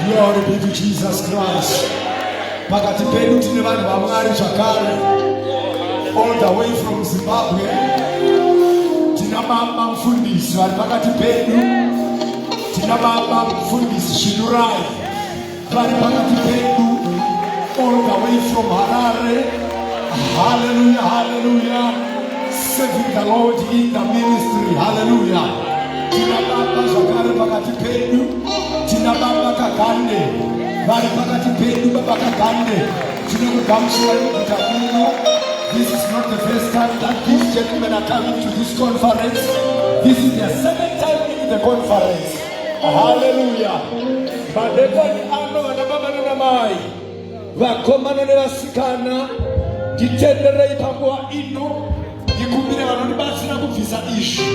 Glory be to Jesus Christ. Pakati pedu tine vanhu vaMwari zvakare. All the way from Zimbabwe. Tina mama mfundisi vari pakati pedu. Tina mama mfundisi Shinurai vari pakati pedu. All the way from Harare. Hallelujah, hallelujah. Serving the Lord in the ministry. Hallelujah. Tina baba zvakare pakati pedu. Tina baba Kagande vari pakati pedu. Baba Kagande tinokugamuchira muguta muno. This is not the first time that these gentlemen are coming to this conference. This is their second time in the conference. Hallelujah. Madekani ano vana baba nana mai vakomana nevasikana nditenderei panguva ino ndikumbire vanondibatsira kubvisa izvi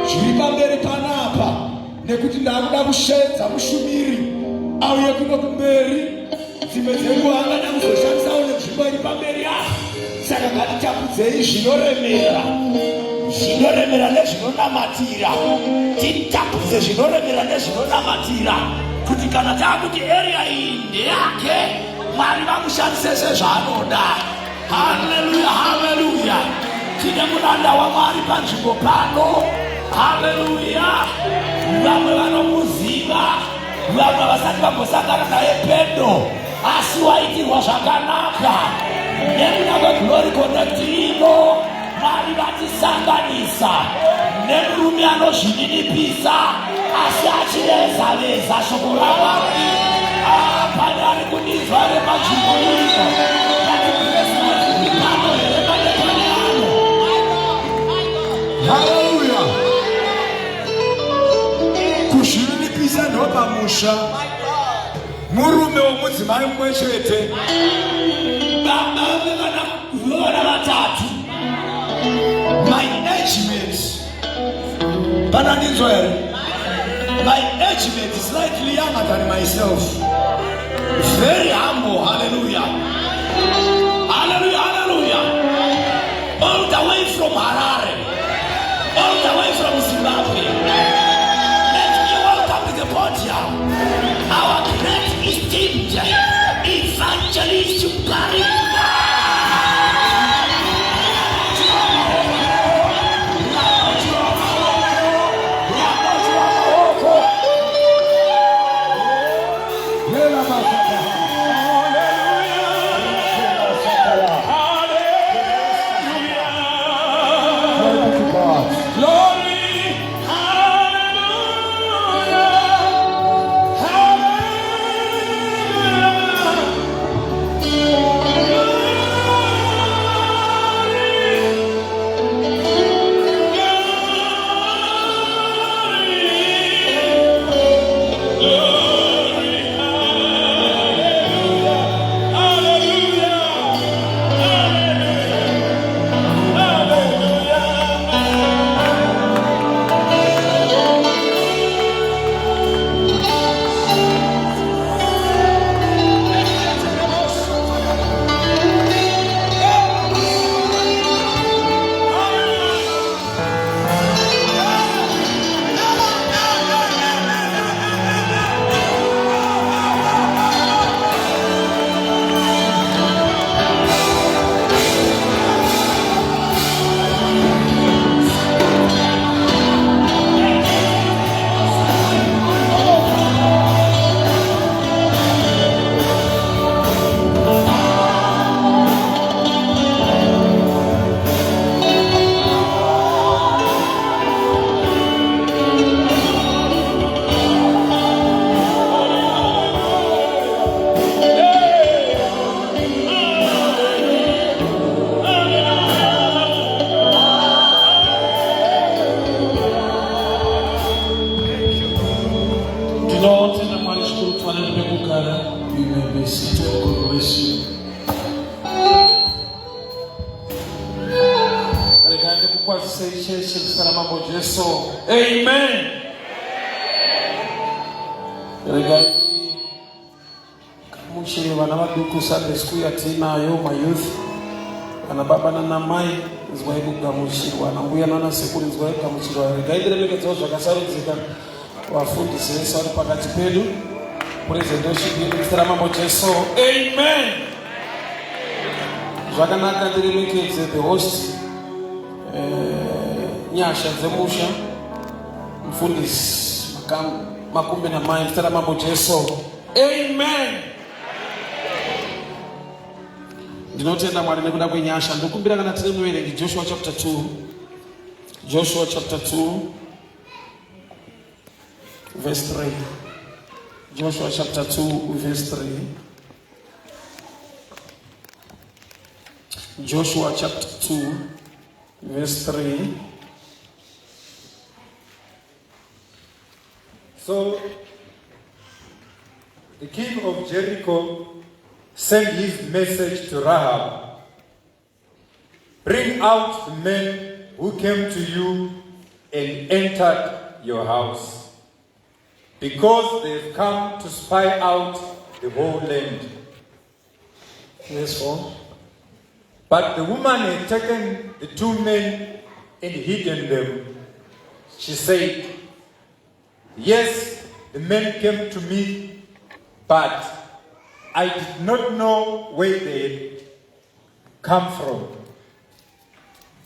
zviri pamberi panapa, nekuti ndakuda kusvedza mushumiri auye kuno kumberi. Dzimwe dzenguva angada kuzoshandisawo nenzvimbo iri pamberi apo. Saka ngatitapudzei zvinoremera nezvinonamatira. Titapudze zvinoremera nezvinonamatira, kuti kana taakuti area iyi ndeyake, Mwari vamushandise sezvaanoda. Haleluya, haleluya. Tine muranda waMwari panzvimbo pano. Haleluya. Vamwe vanomuziva, vamwe vasati vambosangana naye pedo, asi waitirwa zvakanaka. Nekuda kweGlory Connect ino, Mwari vatisanganisa nemurume anozvininipisa asi achireza shoko raMwari. Pane ari kundinzwa repanzvimbo ino. Haleluya. Kuzvininipisa ndopamusha. Murume womudzimai mumwe chete. Vana vatatu. My age mate. Panandinzwa here. My age mate is slightly younger than myself. Very humble. Hallelujah. Hallelujah, hallelujah. All the way from Harare. All the way from Zimbabwe. Let me welcome to the podium our great esteemed evangelist Barry. Amen. Kamushiri vana vaduku Sunday school yatinayo mayouth. Vana baba nana mai nzwa kugamuchirwa na mbuya nana sekuru nzwa kugamuchirwa. Regai ndiremekedzawo zvakasarudzika vafundisi vese vari pakati pedu. President Mr. Mambo Jesu. Amen. Zvakanaka tiremekedze the host Nyasha Zemusha mfundisi makumbi na mai Mr. Mambo Jesu. Amen. Ndinotenda Mwari nekuda kwenyasha ndokumbira kana tiri muverengi Joshua chapter 2. Joshua chapter 2 verse 3. Joshua chapter 2 verse 3. Joshua chapter 2 verse 3. So the king of Jericho sent his message to Rahab. Bring out the men who came to you and entered your house, because they've come to spy out the whole land. Verse 4. But the woman had taken the 2 men and hidden them. She said, yes, the men came to me, but I did not know where they had come from.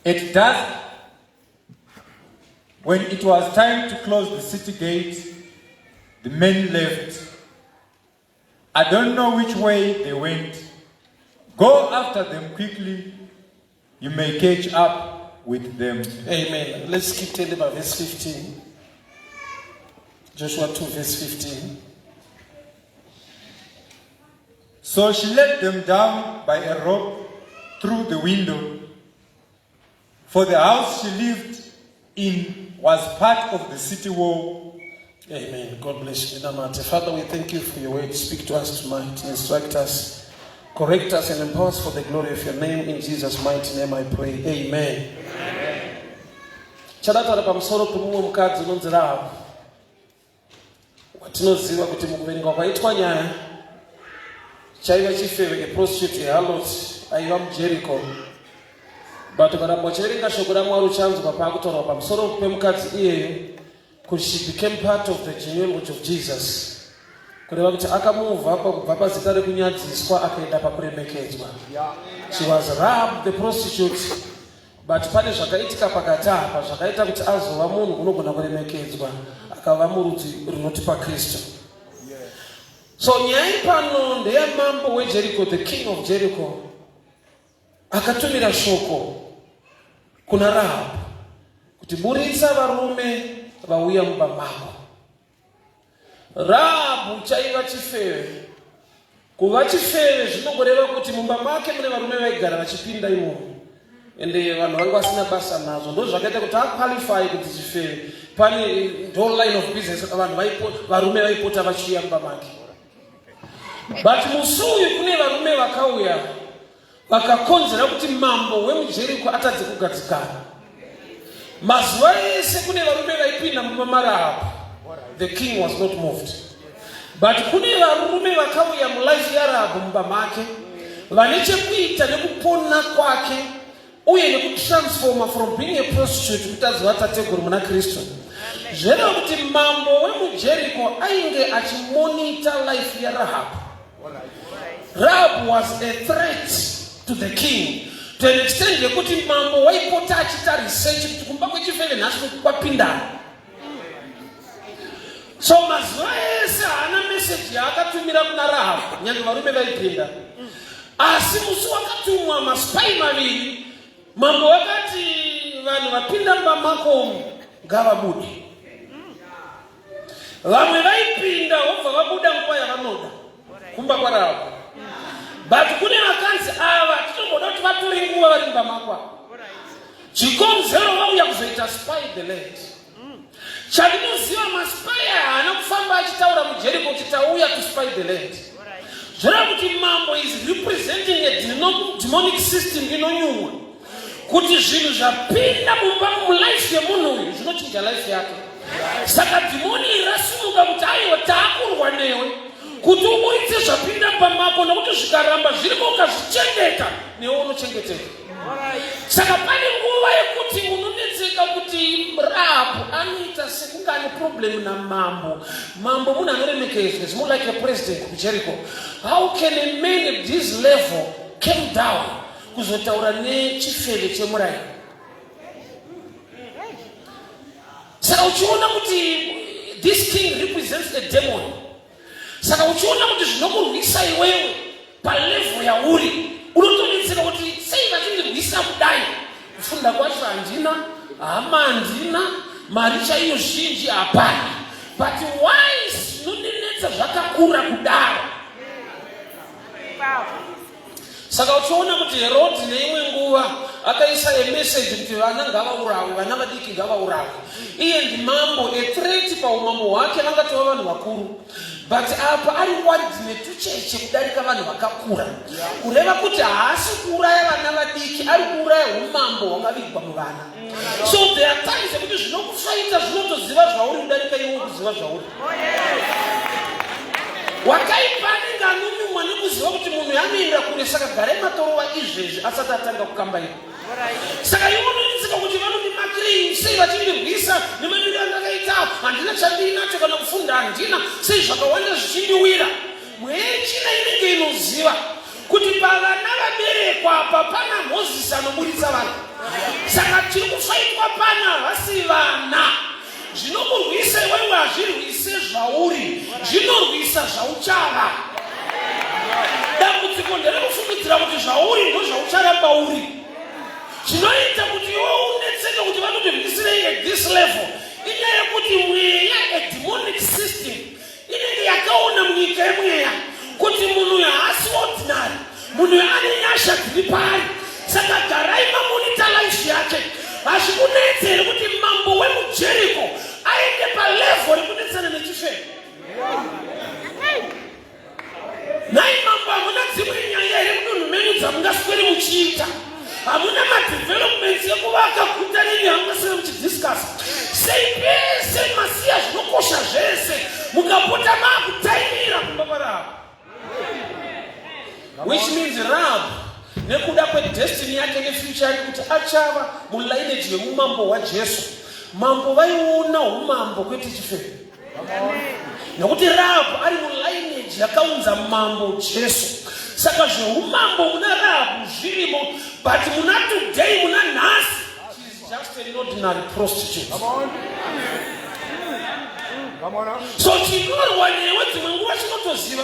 At dusk, when it was time to close the city gate, the men left. I don't know which way they went. Go after them quickly. You may catch up with them. Amen. Let's keep telling about verse 15. Joshua 2 verse 15. So she let them down by a rope through the window, for the house she lived in was part of the city wall. Amen. God bless you. Father, we thank you for your word. Speak to us tonight. Instruct us, correct us, and empower us for the glory of your name. In Jesus' mighty name I pray. Amen. Chadatara pamusoro kumumwe mukadzi unonzi Rahabu. Watinoziva kuti mukuverenga kwaitwa nyaya chaiva chifeve a prostitute harlot aiva muJericho. But ukaramba uchiverenga shoko raMwari uchanzwa paakutaurwa pamusoro pemukadzi iyeyo kuti she became part of the genealogy of Jesus. Kureva kuti akamuvha kubva pazita rekunyadziswa akaenda pakuremekedzwa. She was Rahab the prostitute, but pane zvakaitika pakati apa zvakaita kuti azova munhu unogona kuremekedzwa akava murudzi runoti paKristu. So nyaya pano ndeyamambo weJericho, the king of Jericho, akatumira shoko kuna Rahab kuti buritsa varume vauya mumba mako. Rahabu chaiva chifeve. Kuva chifeve zvinongoreva kuti mumba make mune varume vaigara vachipinda imomo, ende vanhu vanga vasina basa nazvo. Ndo zvakaita kuti aqualify kuti chifeve. Pane whole line of business varume vaipota vachiuya mumba make. But musi uyu kune varume vakauya vakakonzera kuti mambo wemuJericho atadze kugadzikana. Mazuva ese kune varume vaipinda mumba maRahabu. The king was not moved. But kune varume vakauya mulife yaRahabu mumba make vane chekuita nekupona kwake uye nekutransforma from being a prostitute kuti azova tateguru muna Kristu. Zvereva kuti mambo wemuJericho ainge achimonita life yaRahabu. Rahab was a threat to the king to an extent yekuti mambo waipota achita research kuti kumba kwechifeve nhasi kwapindana. So mazuva ese haana message yaakatumira kuna Rahab nyange varume vaipinda. Asi musi wakatumwa maspai maviri, mambo wakati vanhu vapinda mumba mako ngavabude. Vamwe vaipinda vobva vabuda nguva yavanoda kumba kwaRahabu. But kune vakanzi ava titomboda kuti vatore nguva vari mumba mako. Chikonzero vauya kuzoita spy the land. Chandinoziva maspai haana kufamba achitaura muJericho kuti tauya to spy the land. Zvoreva kuti mambo is representing a demonic system inonyumwa kuti zvinhu zvapinda mumba mulife yemunhu uyu zvinochinja life yake. Saka dhimoni irasumuka kuti aiwa taakurwa newe kuti uburitse zvapinda pamako nokuti zvikaramba zviriko ukazvichengeta newe unochengeteka. Saka pane nguva yekuti unonetseka zvinoitika kuti Rahabu anoita sekunge ane problem namambo. Mambo munhu anoremekedzwa, is more like a president kuJericho. How can a man at this level came down kuzotaura nechifeve chemurayi? Saka uchiona kuti this king represents a demon. Saka uchiona kuti zvinokurwisa iwewe palevel yauri, unotonetseka kuti sei vachindirwisa kudai. Kufunda kwacho handina, hama handina, mari chaiyo zhinji hapana. But why zvinonenetsa zvakakura kudaro? Saka uchiona kuti Herod neimwe nguva akaisa a message kuti vana ngavaurawe, vana vadiki ngavaurawe. Iye ndimambo, a threat paumambo hwake vangatova vanhu vakuru. But apa ari waridi netucheche kudarika vanhu vakakura. Kureva kuti haasi kuuraya vana vadiki, ari kuuraya umambo hwangavigwa muvana. So there are times kuti zvinokufaita zvinotoziva zvauri kudarika iwe kuziva zvauri. Wakaipane nganumimwa nekuziva kuti munhu yanoenda kure, saka garai matorowa izvezvi asati atanga kukambaira. Saka iwe unoitsika kuti vanondimakirei sei vachindirwisa nemamiro andakaita, handina chandinacho kana kufunda handina, sei zvakawanda zvichindiwira. Mwechina inenge inoziva kuti pavana vaberekwa apa pana Mozisi anoburitsa vanhu. Saka chiri kufaitwa pana vasi vana. Zvinokurwisa iwewe hazvirwise zvauri, zvinorwisa zvauchava. Dambudziko nderekufungidzira kuti zvauri ndo zvaucharamba uri. Chinoita kuti iwe unetseke kuti vanotirwisirei at this level inyaya yekuti mweya, a demonic system, inenge yakaona munyika yemweya kuti munhu haasi ordinary, munhu ane nyasha dziri pari. Saka garai mamonita life yake. Hazvikunetsere kuti mambo wemuJericho aende palevel rekunetsana nechifeve. Nai mambo hamuna dzimwe nyaya here kudunhu menyu dzamungaswere muchiita? Hamuna madevelopments ekuvaka guta renyu hamungaswere muchidiscussa? Sei pese masiya zvinokosha zvese mukapota maakutaimira kumba kwaRahabu? Which means Rahabu nekuda kwedestiny yake nefuture yake kuti achava mulineage yemumambo hwaJesu. Mambo vaiona umambo kwete chifeve. Nokuti Rahabu ari mulineage yakaunza mambo Jesu. Saka zveumambo muna Rahabu zvirimo, but muna today, muna nhasi, she is just an ordinary prostitute. So chinorwa newe dzimwe nguva chinotoziva.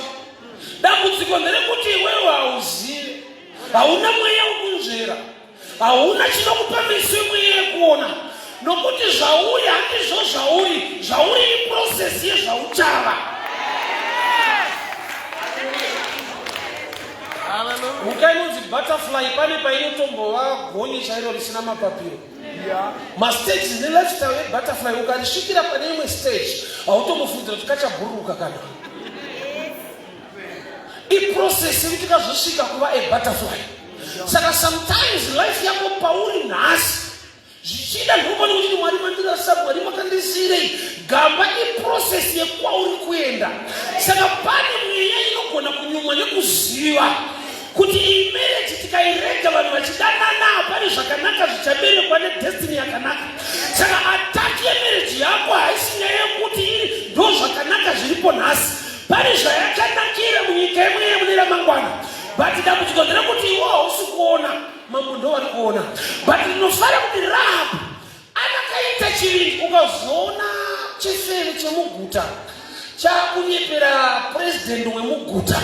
Dambudziko nderekuti iwewe hauzive, hauna mweya wekunzvera, hauna chinokupa meso emweya yekuona. Nokuti zvauri handizvo zvauri iprocess yezvauchava. Mhuka inonzi butterfly pane painotombova gonye chairo risina mapapiro. Mastages nelifestyle yebutterfly ukarisvikira pane imwe stage hautombofungira kuti kachabhururuka kana. Iprocess yekuti kazosvika kuva a butterfly. Saka sometimes life yako pauri nhasi zvichida ndinobona kuti Mwari mandirasa, Mwari makandisirei, gamba iprocess yekwauri kuenda. Saka pane mweya inogona kunyumwa nekuziva kuti iyi marriage tikairega vanhu vachidanana pane zvakanaka zvichaberekwa nedestiny yakanaka. Saka ataki yemarriage yako haisi nyaya yekuti iri ndo zvakanaka zviripo nhasi. Pane zvayakanakira munyika yemweya mune ramangwana. But dambudziko nderekuti iwe hausi kuona, mambo ndo vari kuona. But ndinofara kuti Rahabu anakaita chiviri. Ukazoona chifeve chemuguta chakunyepera president wemuguta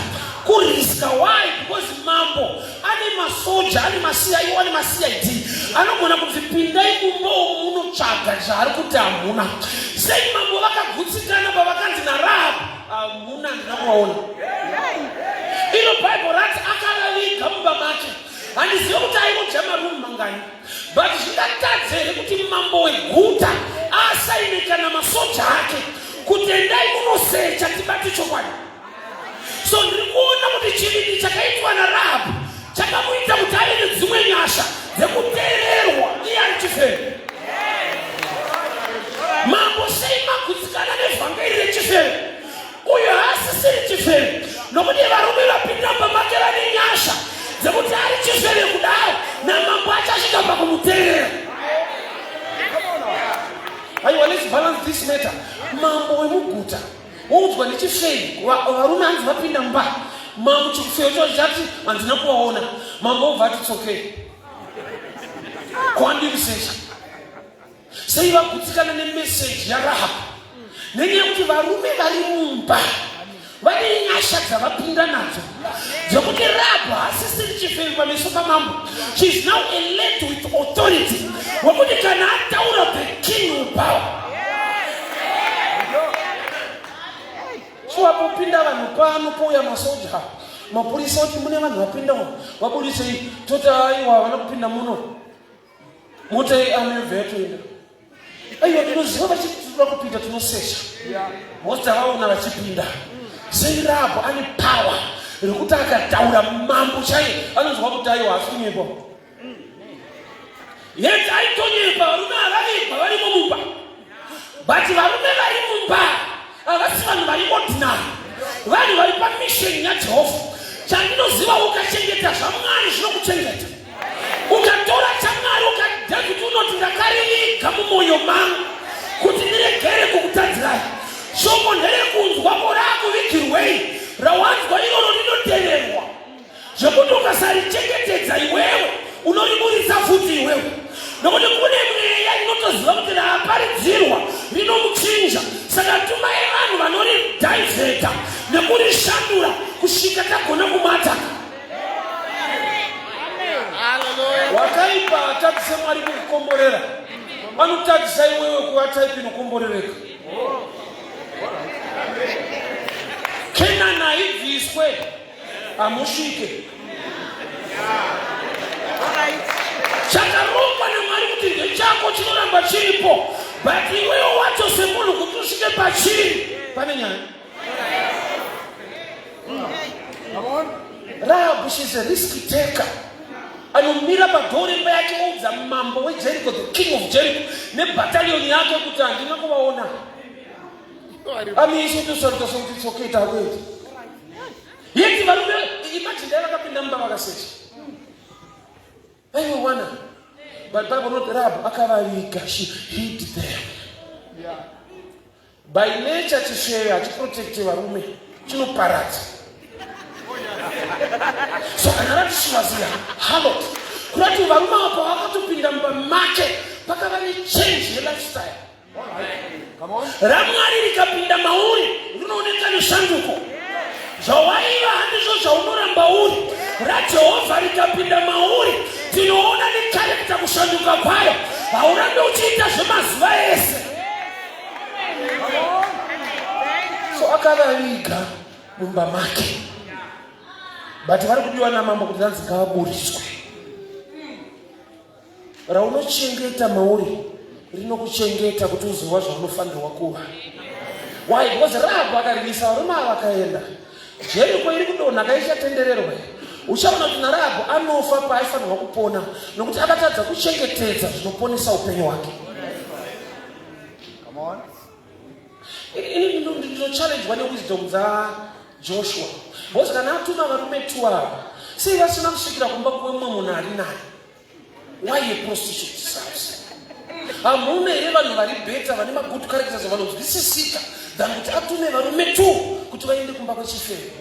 kuriska. Why? Because mambo ane masoja, ane maCIO, ane maCID, anogona kuti pindai mumbo munotsvaga zvaari kuti hamuna. Sei mambo vakagutsikana pavakanzi naRahabu hamuna ndinakuvaona. Ino Bible rati akaraviga mumba make. Handizivi kuti ainoja marumu mangani. But zvingatadza here kuti mambo weguta asaine kana masoja ake kuti endai munosecha tibati chokwadi. So ndiri kuona kuti chiviri chakaitwa naRahabu chakamuita kuti ave nedzimwe nyasha dzekuteererwa iye ari chifeve. Mambo sei magutsikana nevhangeri rechifeve? Uyo haasisiri chifeve, nokuti varume vapinda pamake vane nyasha dzekuti ari chifeve kudaro namambo achasvika pakumuteerera. aiwa, let's balance this matter. Mambo wemuguta woudzwa ndichifei varume hanzi vapinda mba mambo chikufeo cho chati handina kuvaona mambo obva ati tsokei kwandirisecha sei vagutsikana nemeseji yarahabu nenyaya yekuti varume vari mumba vane nyasha dzavapinda nadzo dzekuti Rahabu haasisiri chifeve pameso pamambo. She is now elect with authority wekuti kana ataura the king will bow. So wapopinda vanhu pano pouya masoja mapurisa kuti mune vanhu vapinda vaburisei tota aiwa vana kupinda muno motai anevhetoenda aiwa tinoziva vachituda kupinda tinosesha mosta vaona vachipinda. Sei Rahabu ane power rekuti akataura mambo chaiye anonzwa kuti aiwa hasi kunyepa yet aitonyepa varume havavigwa varimo mumba but varume vari mumba havasi vanhu vari ordinary, vanhu vari pamisheni yaJehovha. Chandinoziva ukachengeta zvaMwari zvinokuchengeta. Ukatora chaMwari ukadhavhidhi unoti ndakariviga mumwoyo mangu kuti ndiregere kukutadzirai. Shoko nderekunzwa korakuvigirwei rawanzwa iroro rinoteverwa zvekuti ukasarichengetedza iwewe unoriburisa futi iwewe nokuti kune mweya inotoziva kuti raaparidzirwa rinomuchinja. Saka tumai vanhu vanoridhaivheta nekurishandura kusvika tagona kumata. Wakaipa atadzise Mwari kukukomborera vanotadzisa iwewe kuva taipi inokomborereka. Kenana ibviswe amusvike chakarongwa naMwari kuti ndechako chinoramba chiripo, but iwewe wacho semunhu kuti usvike pachiri pane nyaya. Rahabu, she's a risk taker. Anomira padhoo remba yake oudza mambo weJericho, the king of Jericho, nebatalioni yake kuti handina kuvaona. Amiisho tosaruka sokuti it's okay taweti. Yeti varume imagine vakapinda mumba vakasesha. Aiwa wana. But Bible not Rahabu akavaviga, she hid them. By nature chifeve hachiprotecti varume chinoparadza. So kana vatishivaziya harlot kurati varume apo vakatopinda mumba make pakava nechange yelifestyle. RaMwari rikapinda mauri rinooneka neshanduko. Zvawaiva handizvo zvaunoramba uri. RaJehovha rikapinda mauri tinoona nekarekta kushanduka kwayo. Haurambe uchiita zvemazuva ese. So akavaviga mumba make, but vari kudiwa namambo kuti ranzi ngavaburiswe. Raunochengeta mauri rinokuchengeta kuti uzova zvaunofanirwa kuva. Why? Because Rahabu akaririsa varume ava vakaenda. Jericho iri kudonha kaichatendererwa. Uchaona kuti naRahabu anofa paaifanirwa kupona nokuti akatadza kuchengetedza zvinoponesa upenyu hwake. Ini ndinochallengwa newisdom dzaJoshua. Because kana atuma varume 12 sei vasina kusvikira kumba kwemwe munhu ari naye. Why a prostitute serves? Hamuna here vanhu vari beta vane magood characters vanonzwisisika than kuti atume varume 2 kuti vaende kumba kwechifeve.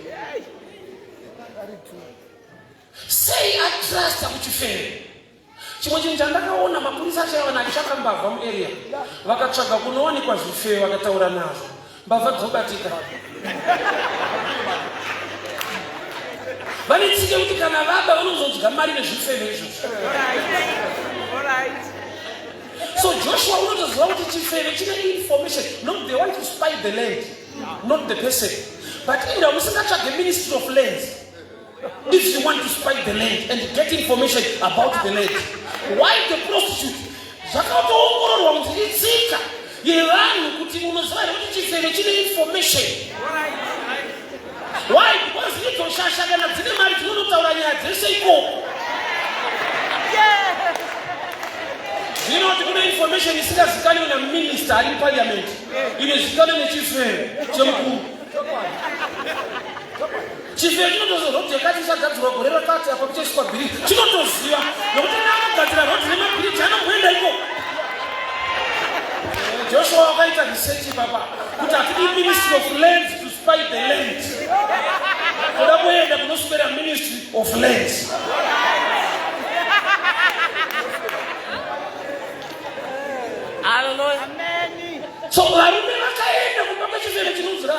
Sei atrasta kuchifeve. Chimwe chinhu chandakaona mapurisa achaiwana achitsvaka mbavha muarea vakatsvaga kunowanikwa zvifeve vakataura nazvo mbavha dzobatika. Vane tsike kuti kana vaba vanozodya mari nezvifeve izvozvo. So Joshua unotoziva kuti chifeve chine information. Not they want to spy the land, not the person. But enda musingatsvage ministry of lands if you want to spy the land and get information about the land. Why the prostitute? Zvakatoongororwa kuti itsika yevanhu kuti unoziva kuti chifeve chine information. Why? Because itoshasha kana dzine mari dzinotaura nyaya dzese ikoko. You know, the information is scarcely on a minister in parliament. It is scarcely a chief. Chief, you know, the cat is a cat or whatever cat a purchase for belief. She got to see you. No, but I don't remember. Joshua wakaita research papa kuti atidi ministry of land to spy the land. Toda kuenda kunoswera ministry of land. Hallelujah. Amen. So varume vakaenda kupamba chifeve chinonzira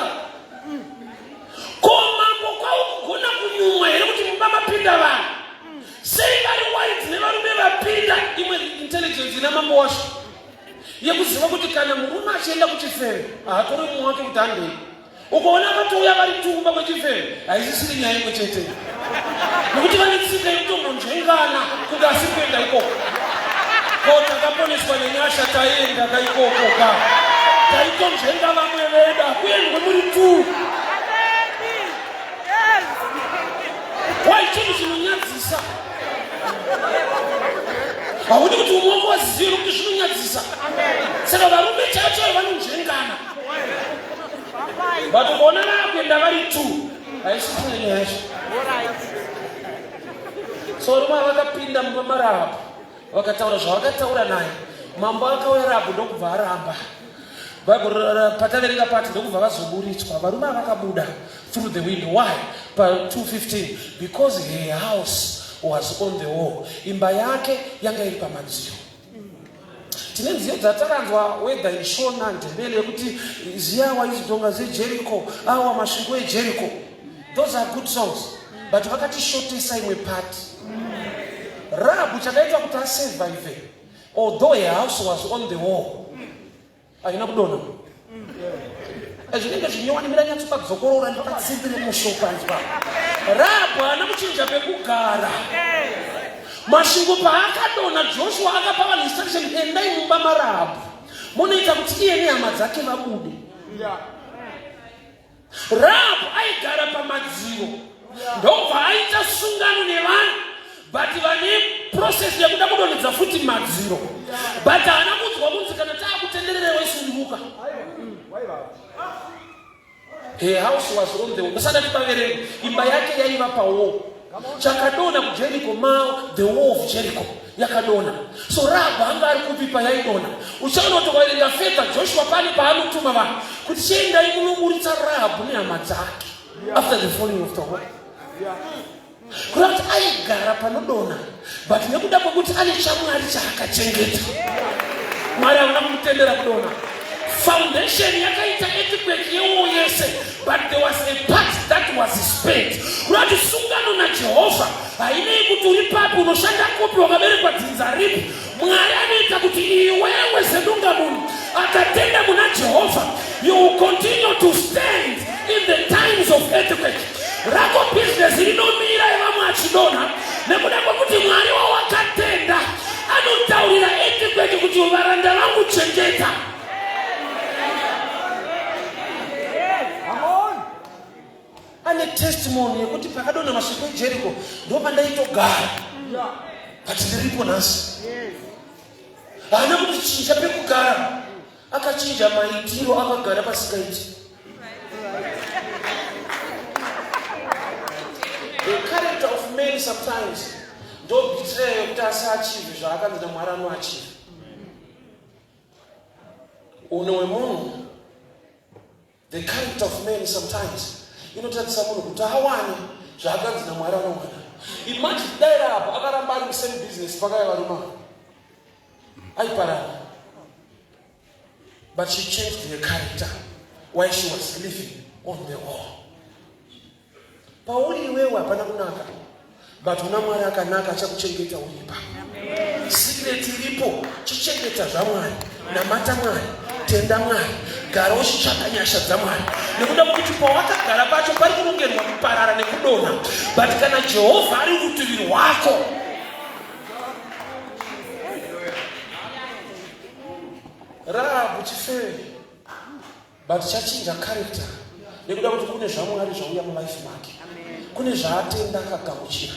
komambo kwaukugona kunyumwa here kuti mumba mapinda vanhu sei vari wise nevarume vapinda imwe intelligence ina mambo wacho yekuziva kuti kana murume achienda kuchifeve haatori mumwe wake kuti andei ukaona vatouya vari tumba kwechifeve haisisiri nyaya imwe chete nekuti vane tsika yekutombonzvengana kuti asi kuenda ikoko ko takaponeswa nenyasha taenda kaikoko ka taitonzvenga vamwe veda kuendwe muri tu wai chinhu chinonyadzisa haudi kuti umwe wako waziviwa kuti zvinonyadzisa saka varume chacho vanonzvengana but ukaona vakuenda vari tu haisisina nyasha so rumwe vakapinda mumba Rahabhu vakataura zvavakataura naye mambo akauya Rahabhu ndokubva aramba bhaibheri pataverenga pati ndokubva vazoburitswa varume vakabuda through the window. Why? Pa 2:15 because her house was on the wall. Imba yake yanga iri pamadziro. Tine nziyo dzatakanzwa whether in Shona ndebele yekuti ziyawa izitonga zeJericho awa masvingo eJericho. Those are good songs, but vakati shortesa imwe part. Rahabhu chakaita kuti asurvive although her house was on the wall. Haina kudona zvinenge zvinyowa nemiranyatsoka dzokorora ndakatsimbire mushopanzwa Rahabhu haana kuchinja pekugara masvingo paakadona Joshua akapa vanhu instruction endai mumba maRahabhu munoita kuti iye nehama dzake vabude. Rahabhu aigara pamadziro ndobva aita sungano nevanhu but vane process yekuda kudonedza futi madziro but haana kunzwa kunzi kana taakutenderera waisunduka. Her house was on the wall. Musada tipaverenga imba yake yaiva pawall chakadona kuJericho mao the wall of Jericho yakadona. So Rahabhu anga ari kupipa yaidona. Uchaona kuti ukaverenga further Joshua pane paanotuma vanhu kuti chiendai munoburitsa Rahabhu nehama dzake after the falling of the wall. Kuna kuti aigara panodona but nekuda kwekuti ane chamwari chaakachengeta Mwari hauna kumutendera kudona. Foundation yakaita earthquake yewo yese but there was a part that was spared. Kuna kuti sungano naJehovha hainei kuti uri papi unoshanda kopi wakaberekwa dzinza ripi. Mwari anoita kuti iwewe sedunga munhu akatenda muna Jehovha you will continue to stand in the times of earthquake. Rako business rinomira evamwe achidona nekuda kwekuti Mwari wawakatenda anotaurira earthquake kuti varanda vangu chengeta. Ane testimony yekuti pakadona masvingo eJericho ndopandaitogara but ndiripo nhasi. Haana kuti chinja pekugara akachinja maitiro akagara pasikaiti. The character of men sometimes don't betray kuti asachieve zvaakanzi naMwari anoachieve. Uno wemunhu the character of men sometimes inotadzisa munhu kuti awane zvaakanzi naMwari anowana. Imagine dai Rahabhu akaramba ari musame business pakaiva varume aiparara but she changed her character while she was living on the wall. Pauri iwewe hapana kunaka but una Mwari akanaka achakuchengeta uripa. Secret iripo chichengeta zvaMwari namata Mwari tenda Mwari gara uchitsvaka nyasha dzaMwari nekuda kwekuti pawakagara pacho pari kurongerwa kuparara nekudonha but kana Jehovha ari rutivi rwako Rahabhu chifeve but chachinja character nekuda kuti kune zvaMwari zvauya mulife make kune zvaatenda akagamuchira.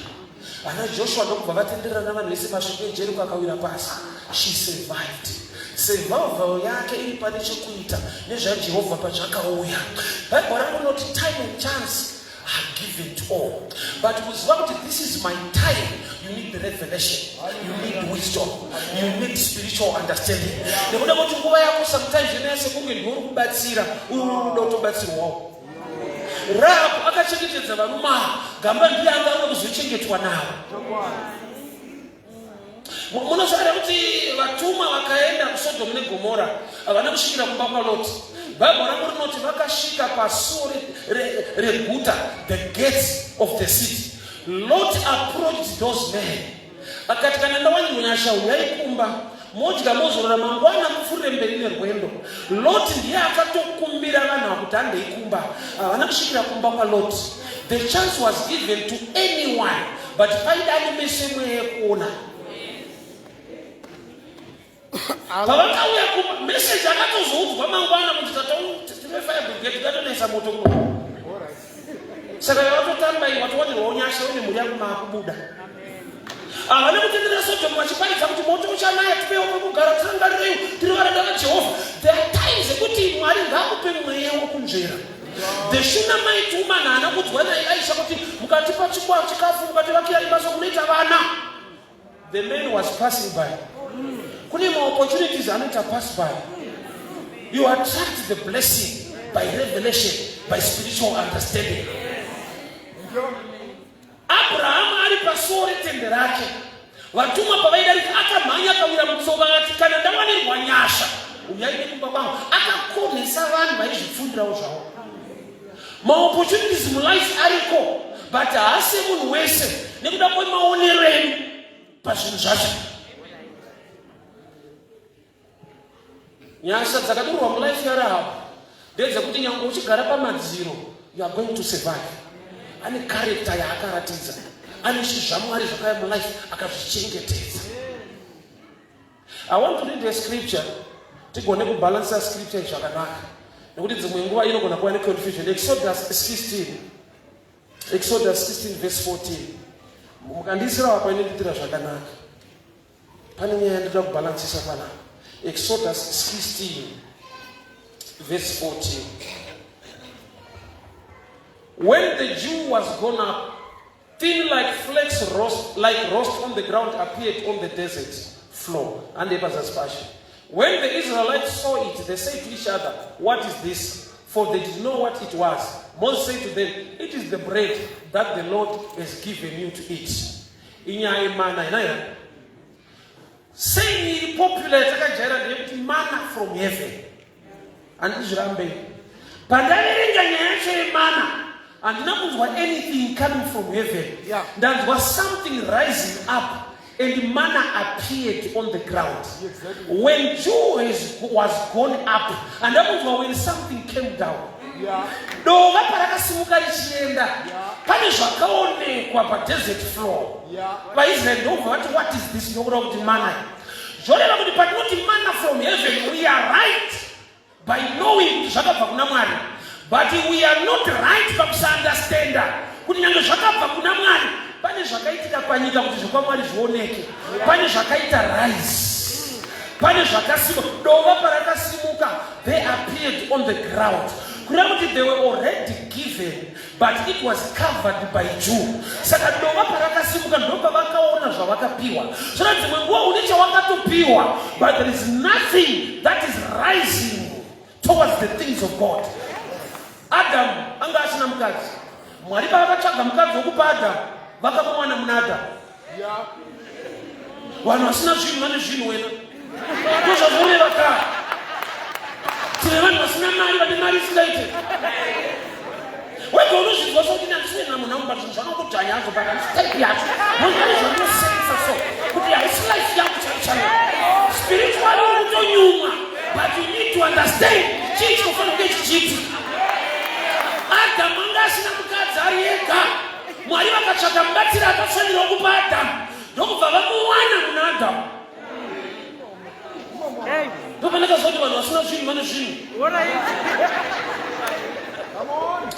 Ana Joshua ndokubva vatenderera navanhu vese masvingo eJericho akawira pasi. She survived. Survival yake iri pane chekuita nezvaJehovha pazvakauya. Bhaibheri rinoti time and chance are given to all. But this is my time. You need the revelation. You need wisdom. You need spiritual understanding. Sometimes Rahab akachengetedza vanuma gamba ndiyanga kuzochengetwa nawo. Munoziva kuti vatumwa vakaenda kuSodom neGomora havana kusvikira kumba kwaLoti. Bhaibheri rangu rinoti vakasvika pasuo reguta, the gates of the city. Lot approached those men. Akati kana ndawanyasha uyai kumba modya mozorora mangwana mupfurire mberi nerwendo. Lot ndiye akatokumbira vanhu kuti andeikumba. Havana kusvikira kumba kwaLot. The chance was given to anyone, but paida nemeso mwe yekuona. Pavakauya kumessage akatozoudzwa mangwana kuti tatifire brigade katonesa moto kuno. Saka vatotamba watowanirwa unyasha une mhuri yako maakubuda. Havana kutendera Sodom vachiparidza kuti moto uchanaya tipewo pekugara tirangarirei tiri varanda vaJehovha. There are times ekuti Mwari ngaakupe mweya wokunzvera. The Shunammite woman haana kudzwa naElisha kuti mukatipa chikafu mukativakira imba sokunoita vana. The man was passing by. Kune opportunities anoita pass by. You attract the blessing by revelation, by spiritual understanding. Abraham ari pasuo retende rake. Vatumwa pavaidarika akamhanya akawira mutsoka akati kana ndawanirwa nyasha uyaide kumba kwangu. Akakonesa vanhu vaizvipfundirawo zvavo. Maopportunities mulife ariko, but haasi munhu wese nekuda kwemaonero enyu pazvinhu zvacho. Nyasha dzakadurwa mulife yaRahab ndedzekuti nyange uchigara pamadziro, you are going to survive. Ane character yaakaratidza, ane zvamwari zvakaya mulife akazvichengetedza. I want to read a scripture tigone kubalansa scripture zvakanaka nekuti dzimwe nguva inogona kuva neconfusion. Exodus 16 verse 14. Mukandisira wapa inonditira zvakanaka. Pane nyaya ndinoda kubalansisa panapa. Exodus 16 verse 14. When the dew was gone up, thin like flakes roast on the ground appeared on the desert floor. And there was a splash. When the Israelites saw it, they said to each other, "What is this?" For they did know what it was. Moses said to them, "It is the bread that the Lord has given you to eat." Saying popular manna from heaven. And Israel manna. And not was anything coming from heaven. Yeah. There was something rising up. And manna appeared on the ground. Exactly. When dew was gone up, and that was when something came down. Yeah. Dova parakasimuka ichienda. Pane zvakaonekwa pa desert floor. Yeah. VaIsrael what is this nokuda kuti manna? Zvoreva kuti patinoti manna from heaven, we are right by knowing zvakabva kuna Mwari. But we are not right pakusaunderstanda kuti nyange zvakabva kuna Mwari. Pane zvakaitika panyika kuti zvokwamwari zvioneke. Pane zvakaita rise. Pane zvakasimuka. Dova parakasimuka, they appeared on the ground. Kureva kuti they were already given, but it was covered by dew. Saka dova parakasimuka ndopa vakaona zvavakapiwa. Zvona dzimwe nguva une chawakatopiwa, but there is nothing that is rising towards the things of God. Adam anga asina mukadzi. Mwari pavakatsvaga mukadzi wokupa Adam, vakamuwana muna Adam. Vanhu vasina zvinhu vane zvinhu wena. Ndozvazvoreva kare. Tine vanhu vasina mari vane mari isingaite. Wega unozvinzwa sokuti ndandisina munhu amuba zvinhu zvanokudhanya hazvo pakati yacho. Munhu zvanosensa so kuti haisi life yangu chaichayo. Spiritually unotonyumwa, but you need to understand chii chinofanira kunge chichiitika. Adamu anga asina mukadzi ari ega. Mwari vakatsvaga mubatsiri akafanira kupa Adamu. Ndokubva vamuwana muna Adamu. Ndopanaka zoti vanhu vasina zvinhu vane zvinhu.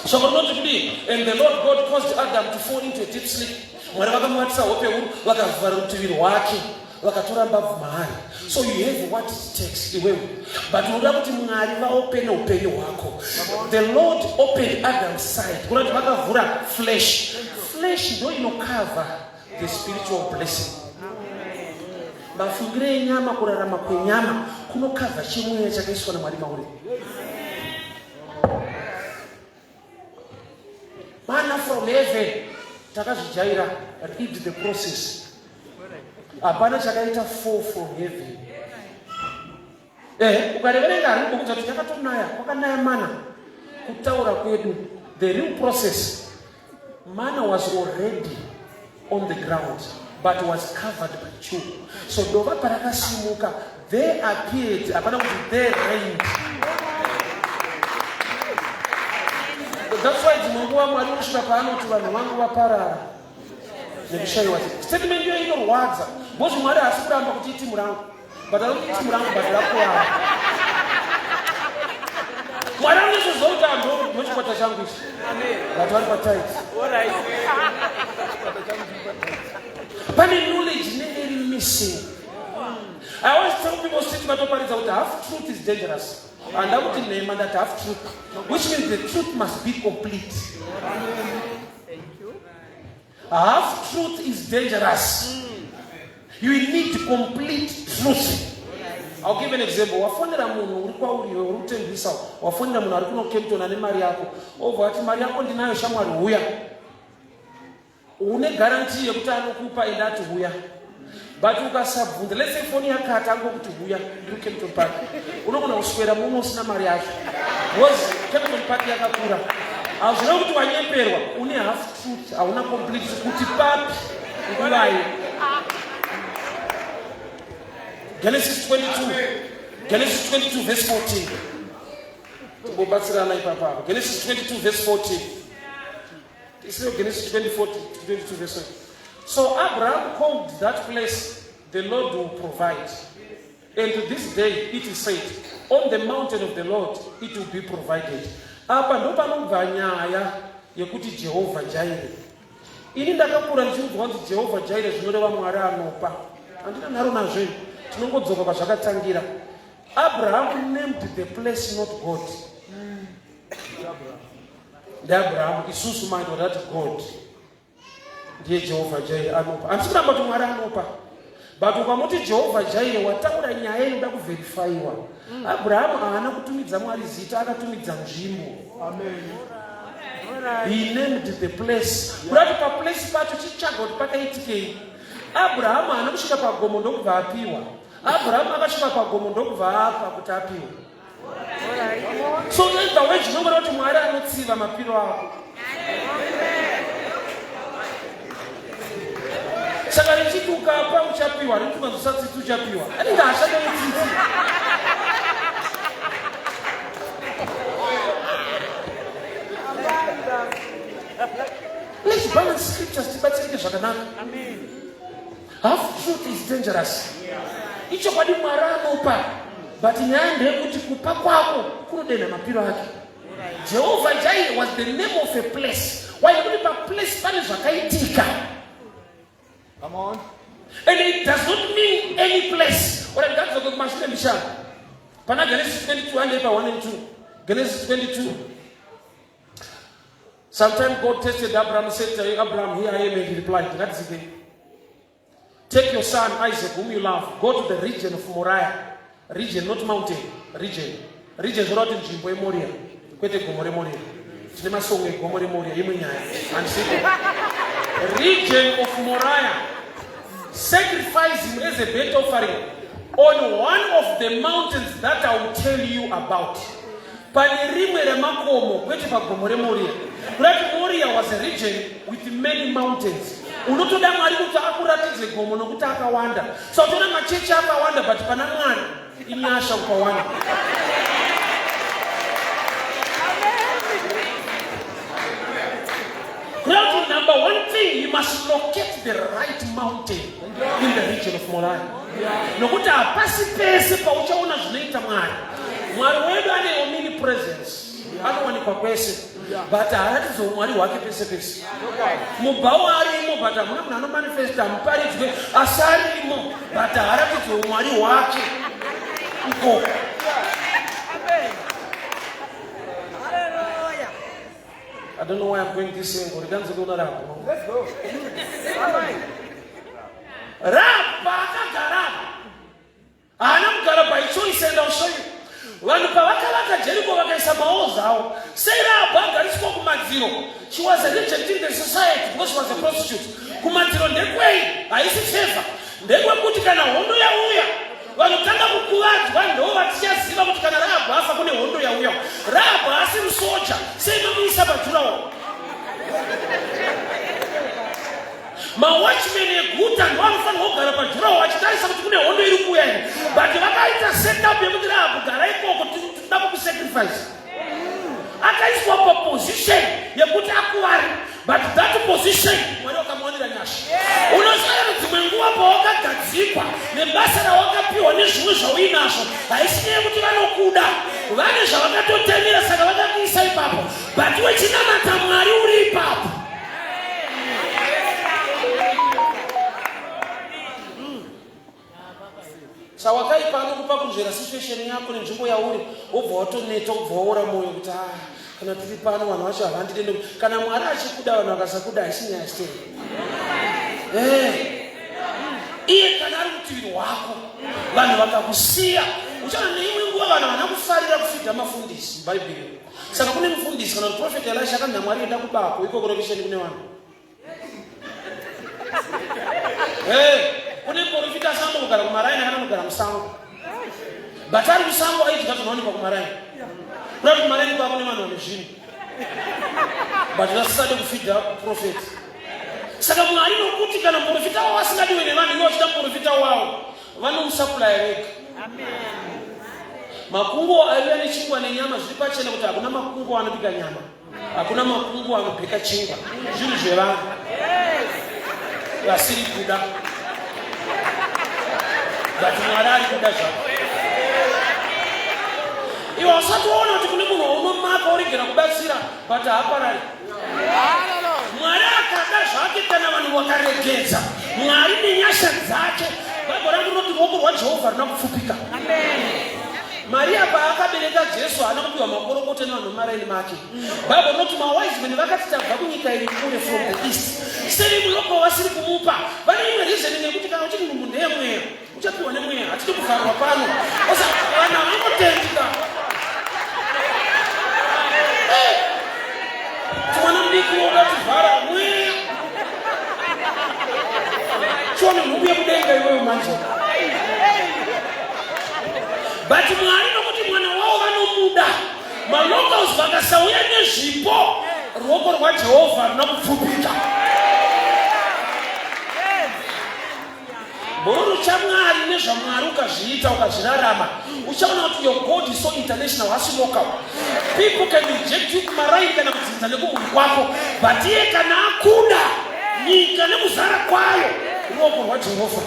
So not to be. And the Lord God caused Adam to fall into a deep sleep. Mwari vakamuvatisa hope huru vakavhara rutivi rwake. vakatora mbabvu mahari. So you have what it takes iwewe, but unoda kuti Mwari vaopene upenyu hwako. The Lord opened Adam's side kuna kuti vakavhura flesh ndo inokava the spiritual blessing. Mafungire enyama, kurarama kwenyama kunokava chimweya chakaiswa naMwari mauri. Manna from heaven takazvijaira, read the process. Hapana chakaita fall from heaven. Ukareverenga ari kuti takatonaya, kwakanaya mana kutaura kwedu. The real process, manna was already on the ground but was covered by dew. So dova parakasimuka, they appeared, hapana kuti they reigned. That's why Mungu Mwari unosvika paanoti vanhu vangu vaparara nekushayiwa. Statement iyo inorwadza. Bozi Mwari haasi kuramba kuti itimu rangu, but anoti itimu rangu but rakuwara. Mwari anozoziva kuti anhu ndochikwata changu ichi. But vari patight. Pane knowledge inenge iri missing. I always tell people sitting vatoparidza kuti half truth is dangerous. And I would name that half truth, which means the truth must be complete. Thank you. Half truth is dangerous. You need complete truth. I'll give an example. Wafondera munhu uri kwauri uri kutengesa, wafondera munhu ari kuno Cape ane mari yako. Over ati mari yako ndinayo shamwari huya. Une guarantee yekuti anokupa enda ati huya. But ukasabvunza, let's say phone yakati angokuti huya iri Cape Park. Unogona kuswera muno usina mari yacho. Was Cape Park yakakura. Azvino kuti wanyeperwa, une half truth, hauna complete kuti papi nguvayo. Genesis 22 verse 14. Tibobatsirana ipapa. Genesis 22 verse 14. It's Genesis 22 verse 14. So Abraham called that place, the Lord will provide. And to this day it is said, on the mountain of the Lord it will be provided. Apa ndo panobva nyaya yekuti Jehovah Jireh. Ini ndakakura ndichiudzwa kuti Jehovah Jireh zvinoreva Mwari anopa. Andina nharo nazvo. Tinongodzoka pazvakatangira. Abraham named the place not God. Abraham isusu mind that God. Ndiye Jehovah Jireh anopa. Andikuramba kuti Mwari anopa. But ukamoti Jehovah Jireh wataura nyaya inoda kuverifyiwa. Abraham haana kutumidza Mwari zita, akatumidza nzvimbo. Amen. He named the place. Kurati pa place pacho chichaga kuti pakaitikei. Abraham haana kusvika pagomo ndokubva apiwa. Abraham akasvika pagomo ndokubva apa kuti apiwa. So the way zvinongoreva kuti Mwari anotsiva mapiro ako. Saka richiti ukapa uchapiwa, richiti uzosati uchapiwa. Anenge ashaka itsitsi. Let's balance scriptures tibatsirike zvakanaka. Amen. Half truth is dangerous. Icho kwadi Mwari anopa, but nyaya ndeyekuti kupa kwako kunodenda mapiro ake. Jehovah Jireh was the name of a place. Why kuti pa place pane zvakaitika. Come on. And it does not mean any place. What I'm going to mention Mishan. Pana Genesis 22 and 1 and 2. Genesis 22. Sometimes God tested Abraham and said to Abraham, here I am, and he replied, that's the thing. Take your son Isaac, whom you love, go to the region of Moriah. Region, not mountain. Region. Region is not in Jimbo Moria. Kwete Gomore Moria. Cinema song Gomore Moria. And see region of Moriah. Sacrifice him as a burnt offering on one of the mountains that I will tell you about. Moria was a region with many mountains. Unotoda Mwari kuti akuratidze gomo nokuti akawanda. So tuna machechi akawanda but pana Mwari inyasha ukawanda. Now, number one thing, you must locate the right mountain in the region of Moriah. Nokuti apasi pese pa uchaona zvinoita Mwari. Mwari wedu ane omnipresence. Anowanikwa kwese. But haratidza umwari hwake pese pese. Mubhawa arimo but hamuna munhu anomanifesta muparidzwe asarimo but haratidzwe umwari hwake uko. I don't know why I'm going this way. Let's go. Anamgara by choice and I'll show you. Vanhu pavakavaka Jericho vakaisa maoza avo. Sei Rahabhu agariswa kumadziro. She was a legend in the society because she was a prostitute. Kumadziro ndekwei haisi favor. Ndekwekuti kana hondo yauya vanotanga kukuvadzwa ndo vatichaziva kuti kana Rahabhu afa kune hondo yauya. Rahabhu asi musoja. Sei mamuisa pajurawo. Mawatchmen eguta ndo vanofanirwa kugara pajurawo vachitarisa kuti kune hondo iri kuuya ino. But vakaita setup yekuti Rahabhu gara ikoko tinoda kusacrifice. Akaiswa paposition yekuti akuvari. But that position mwari wakamuonera nyasha. Unoziva dzimwe nguva pawakagadzikwa nebasa rawakapiwa nezvimwe zvauinazvo haisi neyekuti vanokuda. Vane zvavakatotemera saka vakakuisa ipapo. But wechinamata Mwari uri ipapo. Sawakaipa anokupa kunzvera situation yako nenzvimbo yauri wobva watoneta wobva waora moyo kuti kana tiri pano vanhu vacho havandidende kana Mwari achikuda vanhu vakasakuda haisi nyaya yasitei. Iye kana ari rutivi rwako vanhu vakakusiya uchaona neimwe nguva vanhu vana kufarira kufidha mafundisi mubhaibheri. Saka kune mufundisi kana kuti Prophet Elisha akanzi Mwari enda kubako ikoko lokesheni kune vanhu. Kune profita sango kugara kumaraini kana kugara musango. Batari musango aidya zvinowanikwa kumaraini. Kuti kumaraini kwako kune vanhu vanezvinhu. But vasingade kufidha prophet. Saka Mwari nokuti kana profita wavo asingadiwe nevanhu ivo vachida profita wavo vanomusapulaya vega. Makungo aiuya nechingwa nenyama zviri pachena kuti hakuna makungo anobika nyama. Hakuna makungo anobika chingwa. Zvinhu zvevanhu. Vasiri kuda. But Mwari ari kuda zvako. Iwe usatoona kuti kune munhu unomaka urigera kubatsira but haaparari. Mwari akada zvake kana vanhu vakaregedza. Mwari nenyasha dzake. Bhaibheri rinoti ruoko rwaJehovha runa kupfupika. Maria paakabereka Jesu haana kupiwa makorokoto nevanhu mumaraini make. Bhaibheri rinoti mawise men vakati tabva kunyika iri kure from the east. Sei muloko vasiri kumupa. Vane imwe reason nekuti kana uchiri munhu ndeyemweya uchapiwa nemweya hatidi kuvharwa pano. Vanhu vanotendika. Mwana mdiki wakativhara mweya. Chione nhubu yekudenga iwewe manje. But Mwari nokuti mwana wavo vanomuda. Malocals vakasauya nezvipo ruoko rwaJehovha runa kupfupika. Bhoro chaMwari nezvaMwari ukazviita ukazvirarama uchaona kuti your God is so international hasi local. People can reject you kumaraini kana kudzinza nekumhuri kwako but iye kana akuda nyika nekuzara kwayo ruoko rwaJehovha.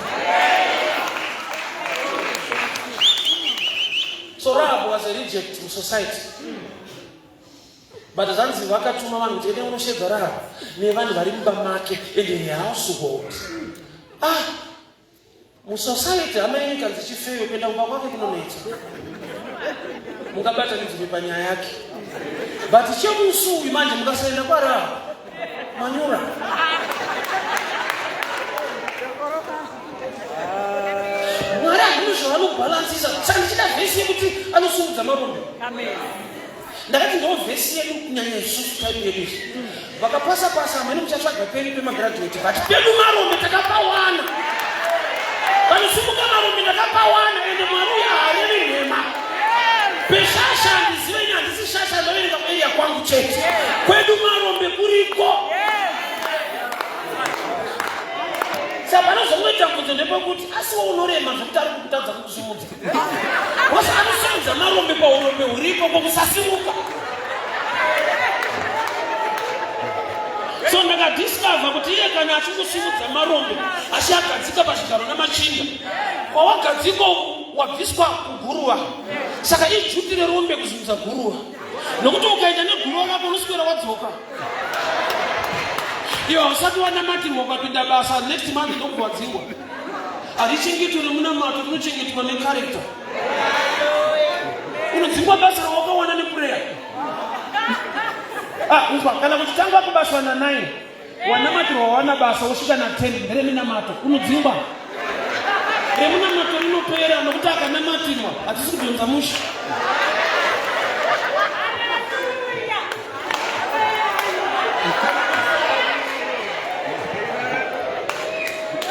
So Rahabhu was a reject in society. But zanzi vakatuma vanhu kuti ende unoshedza Rahabhu nevanhu vari mumba make and in the household. Musociety hamaenyika dzichifeyo kuenda kumba kwake kunonetsa. Mukabatanidzwe panyaya yake. But chemusi uyu manje mukasaenda kwaRahabhu manyura. Mwari hakuna zvavanobhalansisa. Saka ndichida vhesi yekuti anosumudza marombe. Ndakati ndo vhesi yedu kunyanya isusu time yedu. Vakapasa amweni muchatsvaga peni pemagraduate but pedu marombe takapawana. Vanosumuka marombe ndakapawana ende Mwari uyu harevi nhema. Peshasha handizive handisi shasha ndoverenga muarea kwangu chete. Kwedu marombe kuriko. Saka panozongoita kunze ndepekuti asiwo unorema zvekuti ari kukutadza kukusumudza. Wasa anosumudza marombe paurombe huripo pokusasimuka. So ndakadiscover kuti iye kana achikusumudza marombe achiagadzika pachigaro namachinda kwawagadzika wabviswa kuguruva. Saka ijutire rombe kuzumudza guruva nokuti ukaenda neguruva rako unoswera wadzoka. Iwe usati wanamatirwa ukapinda basa next month ndokuwadziwa. Harichengetwi nemunamato, rinochengetwa necharacter. Unodzingwa basa rawakawana neprayer. Uzwa, kana kuchitanga kubaswa na 9, wanamatirwa wana basa wosvika na 10 ndereminamato, unodzingwa. Remunamato rinopera nokuti akanamatirwa hatisi kudhonza musha.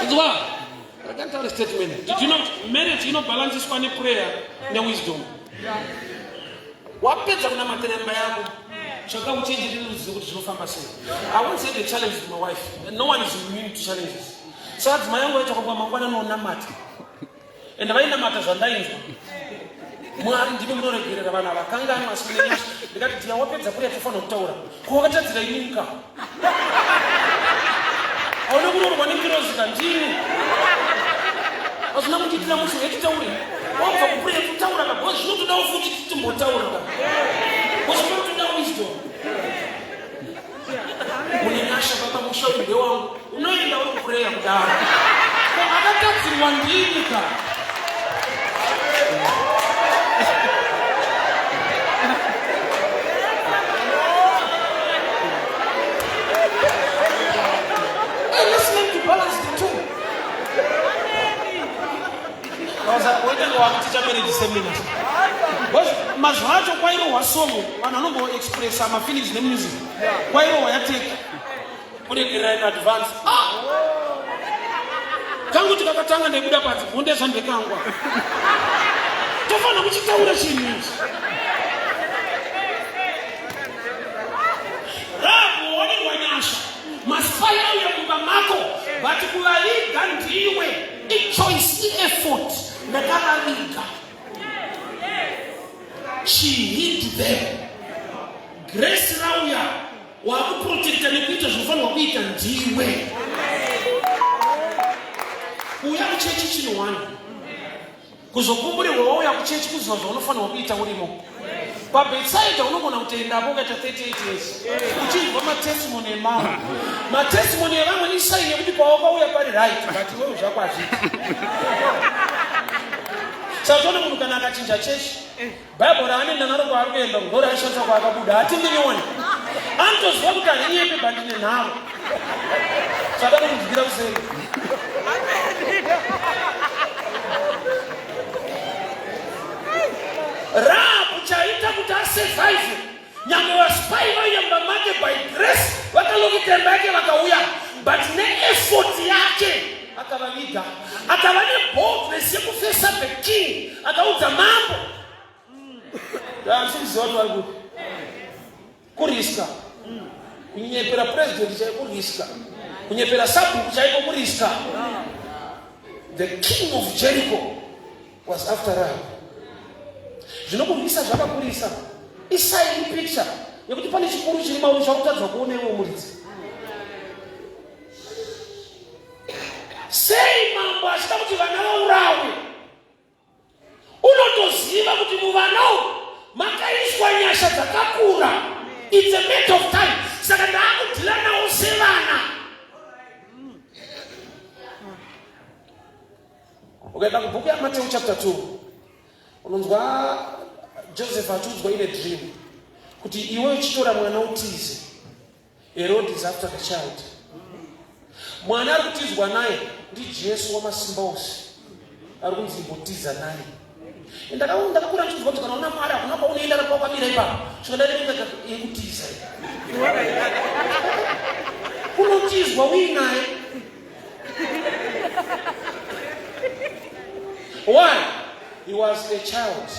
Uzwa, I can't tell a statement. Did you know marriage balances one prayer and wisdom? Wapedza kunamatira imba yako chaka uchenjeri ruzivo kuti zvinofamba sei. I won't say the challenge with my wife. No one is immune to challenges. So adzimai yangu aita kwamba mangwana nonamata. Ende vainamata zvandainzwa. Mwari ndimi munoregerera vana vakangani maswine nyasha. Ndikati tiya wapedza kuriya tofanira kutaura. Kwakatadzira inyika. Aone kuroorwa nekirozika ndini. Hazvina kutiitira musi wetitaure. Wabva kupureya kutaura kabva zvinotodawo futi titimbotaura. Wazvinotoda wisdom. Mune nyasha baba mushauri wangu. Unoenda uri kupureya kudaro. Akatadzirwa ndini ka. Wakuteacher marriage seminars. Mazuva acho kwairohwa songo vanhu vanomboexpressa mafeelings nemusic. Kwairohwa yateka kuregerera in advance. Kangu tikakatanga ndeibuda padzi bunde zvandekangwa. Tofanira kuchitaura chinhu ichi. Rabu wanerwa nyasha. Masipaya uya kumba mako vati kuvaliga ndiwe. I-choice, i-effort. Nakavaliga. She hid them. Grace rauya wakuprotecta nekuita zvinofanirwa kuita ndiwe. Uya kuchechi chinhu wani. Kuzokumburirwa wauya kuchechi kuziva zvaunofanirwa kuita urimo. PaBethsaida unogona kutoendapo ukaita 38 years. Uchinzwa matestimony emamwe. Matestimony evamwe ni sign yekuti pawakauya pari right but iwewe zvako hazviti. Saka munhu kana akachinja chechi, Bible raanenda naro kwaari kuenda ndo raishandisa kwaakabuda hatinginiwani. Anotoziva kuti handinyepe bandine nharo. Saka anomudzigira kuseri. Rahabu chaita kuti asurvive. Nyangwe vaspai vaiyamba make by grace vakalokita yake vakauya. But ne-effort yake akavaviga. Akava ne-boldness yekufesa the king. Akaudza mambo. Ndazviziva kuti vari kuti kuriska. Kunyepera president chaiko kuriska. Kunyepera sabhuku chaiko kuriska. The king of Jericho was after Rahab. Zvinokumbisa zvakakurisa. Isai picture yekuti pane chikuru chiri mauri zvakutadzwa kuonewo muridzi. Sei mambo achida kuti vana vaurawe. Unotoziva kuti muvana makaiswa nyasha dzakakura. It's a matter of time. Saka ndaakudhila nawo sevana. Ukaenda kubhuku yaMatthew chapter 2. Unonzwa Joseph atudzwa in a dream kuti iwe uchitora mwana utize. Herod is after the child. Mwana ari kutizwa naye ndi Jesu wamasimba ose. Ari kunzimbotiza naye. Ndakakura ndichizwa kuti kana una mari hakuna paunoenda napaukamira ipapo. Zvakadarenga yekutiza. Kunotizwa uinaye. Why? He was a child.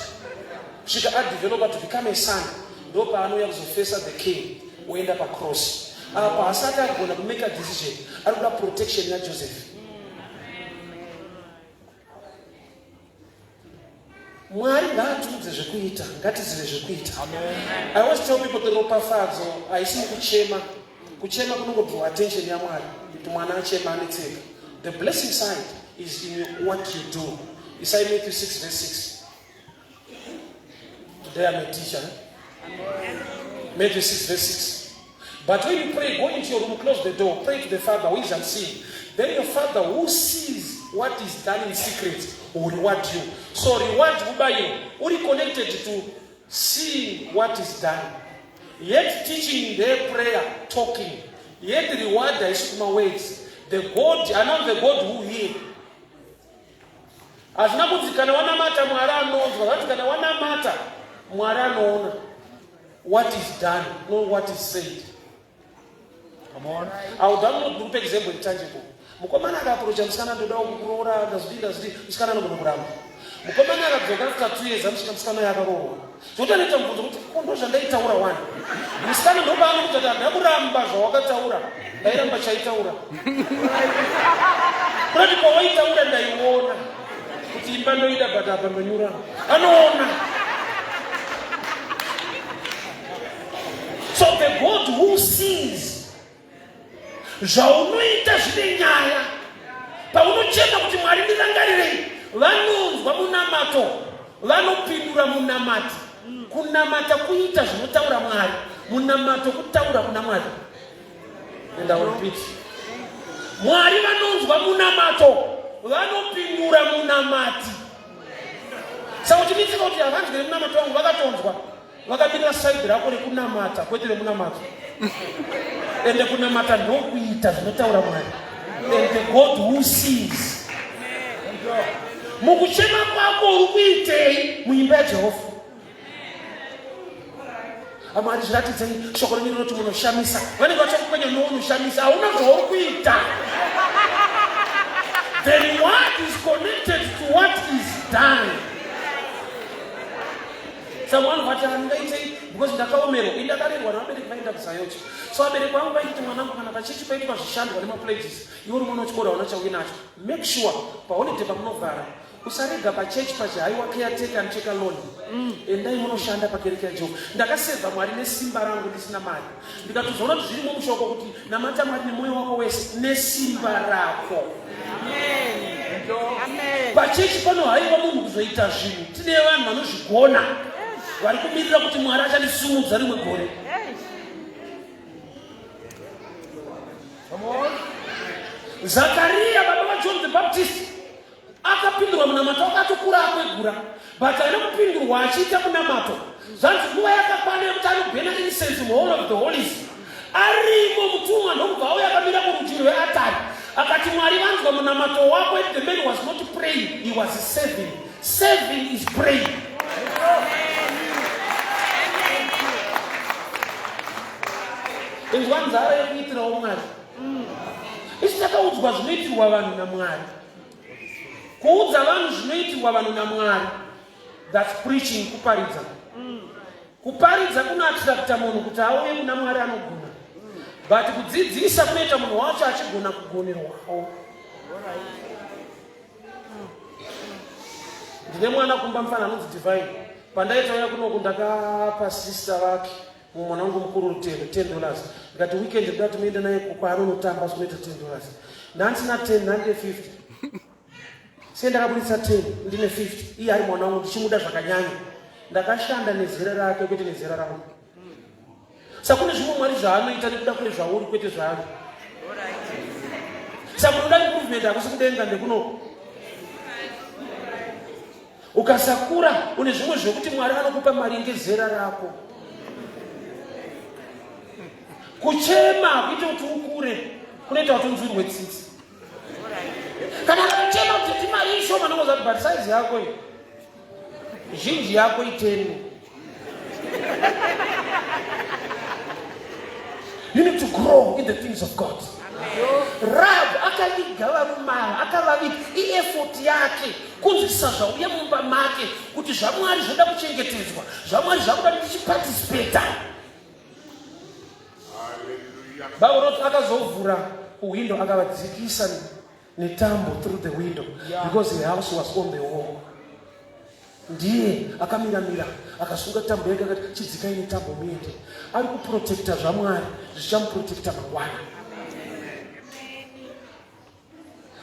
She had developed to become a son. Ndo paanouya kuzofesa the king. Oenda pacross. Apa asati agona kumake a decision. Arikuda protection ya Joseph. Mwari ngaatiudze zvekuita, ngatizive zvekuita. I always tell people the ropafadzo haisi mukuchema. Kuchema kunongodraw attention ya Mwari. Kuti mwana achema anetseka. The blessing side is in what you do. Isaiah Matthew 6 verse 6. Today I'm a teacher. Matthew 6 verse 6. But when you pray, go into your room, close the door, pray to the Father who is unseen. Then your Father who sees what is done in secret will reward you. So reward Ubayo, who is connected to seeing what is done. Yet teaching their prayer, talking. Yet the reward is my ways. The God, I know the God who hears. As nabuti kana wana mata mwarano, watu kana wana mata mwarano ona. What is done, not what is said. Come on. I'll download group example tangible. Mukomana akaprocha msikana ndoda kukurora ndazidi msikana nokuramba. Mukomana akadzokafta 2 years msikana yakarora. Zotaneta mvuzo kuti kondozha ndaitaura wani. Msikana ndoba anokutata ndakuramba zvawakataura. Ndairamba chaitaura. Kuti kwa waitaura ndaiona. Kuti imba ndoida bata apa ndonyura. Anoona. So the God who sees zvaunoita zvine nyaya paunochema kuti Mwari ndirangarirei vanonzwa munamato vanopindura munamati kunamata kuita zvinotaura Mwari munamato kutaura kuna Mwari and I will repeat Mwari vanonzwa munamato vanopindura munamati saka uchimidzika kuti havanzwire munamato vangu vakatonzwa vakamirira saidi rako rekunamata kwete remunamato ende kunamata ndokuita zvinotaura Mwari and the God who sees mukuchema kwako uri kuitei muimba yaJehovha Amari zviratidzei shoko renyu rinoti munoshamisa vanenge vachakukwenya nounoshamisa hauna zvauri kuita. The reward is connected to what is done. Someone what I'm waiting because ndakaomero indakarerwa nabereki vaenda kuzayochi. So abereki vangu vaiti mwanangu kana pachichi paitwa zvishandwa nemaplaces iwe mwana wechikora unachauya nacho. Make sure paholiday pamunovhara usarega pachechi pachihaiwa caretaker anocheka loan. Endai munoshanda pakereke yaJehovha. Ndakaseva Mwari nesimba rangu ndisina mari. Ndikatozoona kuti zvirimo mushoko kuti namata Mwari nemoyo wako wese nesimba rako. Amen. Pachechi panohaiwa munhu kuzoita zvinhu. Tine vanhu vanozvigona. Vari kumirira kuti Mwari achandisumudza rimwe gore. Come on. Zakaria baba vaJohn the Baptist akapindurwa munamato akatokura akwegura but aina kupindurwa achiita munamato zvanzi nguva yakakwana yekuti anogwena incense muhall of the holies arimo mutumwa ndokubva auya akamira kurutivi rweatari akati Mwari vanzwa munamato wako. The man was not praying, he was serving. Serving is praying. Inzwa nzara yekuitirawo Mwari. Isitakaudzwa zvinoitirwa vanhu naMwari. Kuudza vanhu zvinoitirwa vanhu naMwari. That's preaching, kuparidza. Kuparidza kunoattracta munhu kuti auye kuna Mwari anogona. But kudzidzisa kunoita munhu wacho achigona kugonerwawo. Ndine mwana kumba mfana anonzi Divine. Pandaitauya kunoku ndakapa sister vake mwana wangu mukuru $10. Ndikati weekend ndati muende naye kwaanonotamba zvinoita $10. Ndansina 10 nande 50. Ndakabudisa 10 ndine 50. Iye ari mwana wangu ndichimuda zvakanyanya. Ndakashanda nezera rake kwete nezera rangu. Saka kune zvimwe Mwari zvaanoita nekuda kune zvauri kwete zvaari. Saka unoda improvement hakusi kudenga ndekuno. Ukasakura une zvimwe zvekuti Mwari anokupa mari ngezera rako. Kuchema kuita kuti ukure kunoita kuti unzwirwe tsitsi. Kana kuchema kuti mari ishoma nongoza kuti but size yako zhinji yako 10. You need to grow in the things of God. Rab akavigava mumara akavavika effort yake kunzwisisa zvauya mumba make kuti zvaMwari zvoda kuchengetedzwa zvaMwari zvakuda tichiparticipate. Baba akazovhura kuwindo akavadzikisa netambo through the window because the house was on the wall. Ndiye akamira akasunga tambo yake akati chidzikai netambo muende. Ari kuprotecta zvaMwari zvichamuprotecta mangwana.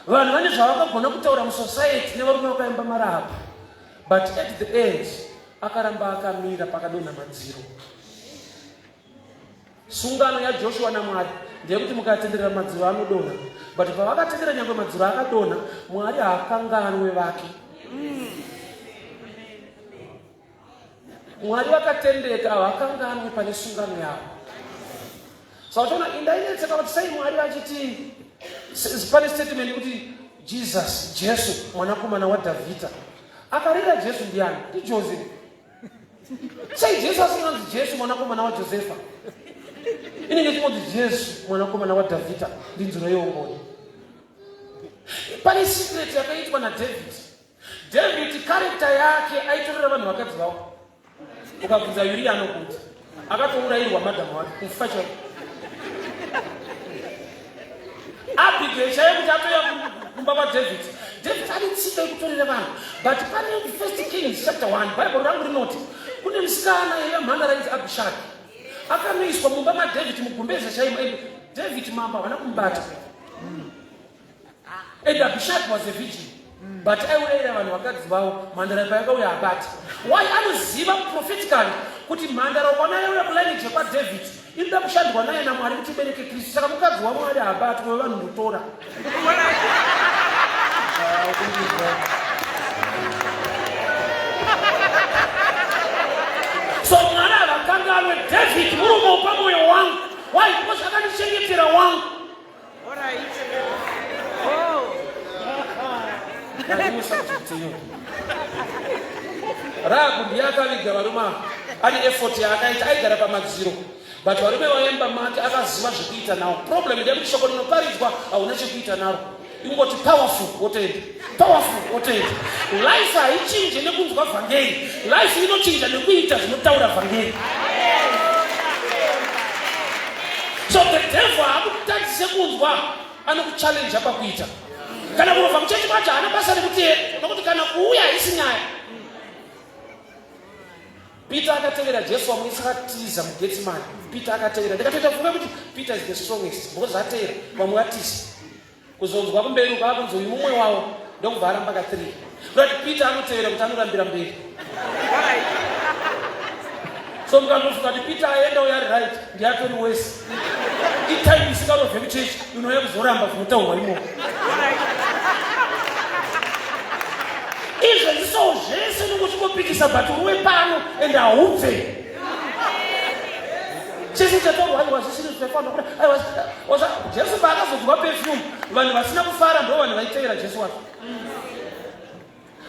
Vanhu vane zvavakagona kutaura musociety nevarume vakaimba marapa but at the end akaramba akamira pakadonha madziro. sungano yaJoshua naMwari ndeyekuti mukatenderera madziro anodonha, but pavakatendera nyangwe madziro akadonha, Mwari haakanganwe vake. Mwari vakatendeka havakanganwe pane sungano yavo. Saka tona indainetseka kuti sei Mwari vachiti pane statement kuti Jesu mwanakomana waDhavhidha. Akarera Jesu ndiani? NdiJosefa. Sei Jesu asinganzi Jesu mwanakomana waJosefa? Inenge chingonzi Jesu mwanakomana waDhavhidha, ndinzuro yeongoni. Pane secret yakaitwa naDavid. David character yake aitorera vanhu vakadzi vavo. Ukabvunza Uriya anokuti akatourayirwa madhamu wake kufa chaiko. Abigail chayekuti atoya kumba kwaDavid. David anetsika yekutorera vanhu. But pane 1 Kings chapter 1 Bible rangu rinoti kune musikana yemhandara inzi Abishagi akanoiswa mumba maDavid mugumbeza chaimo. David mambo havana kumubata. And Abishagi was a virgin. But aiurayira vanhu vakadzi vavo mhandara payakauya abati. Why anoziva prophetically kuti mhandara ukwana yauya kulineage kwaDavid inoda kushandwa naye naMwari kuti ibereke Kristu. Saka mukadzi waMwari haabati kuve vanhu mutora. So Mwari havakanganwe David murume upa mwoyo wangu. Why? Because akandichengetera wangu. Rahabhu ndiye akaviga varume ane effort yaakaita, aigara pamadziro, but varume vaimba make akaziva zvekuita navo. Problem ndeyekuti shoko rinoparidzwa hauna chekuita naro, ingoti powerful wotenda, powerful wotenda. Life haichinje nekunzwa vhangeri, life inochinja nekuita zvinotaura vhangeri. So the devil hakutadzise kunzwa, anokuchallenge pakuita. Kana kunobva muchechi kwacho haana basa rekuti nokuti kana kuuya isi nyaya. Peter akatevera Jesu wamuisa akatiza muGetsemani. Peter akatevera. Ndikatoita funga kuti Peter is the strongest because atevera vamwe vatisa. Kuzonzwa kumberi ukakunzwa uyu mumwe wavo ndokubva aramba ka 3. Kuti Peter anotevera kuti anorambira mberi. So mukandofunga kuti Peter aenda uya ari right ndiye atori wese. Itime isingarobve kuchechi inouya kuzoramba zvinotaurwa imomo. Izvo ndiso zvese nokuchingopikisa but uwe pano ende haubve. Chese chataurwa aiwa zvisiri zvefana kuti aiwa Jesu paakazodwa perfume vanhu vasina kufara ndo vanhu vaitevera Jesu wacho.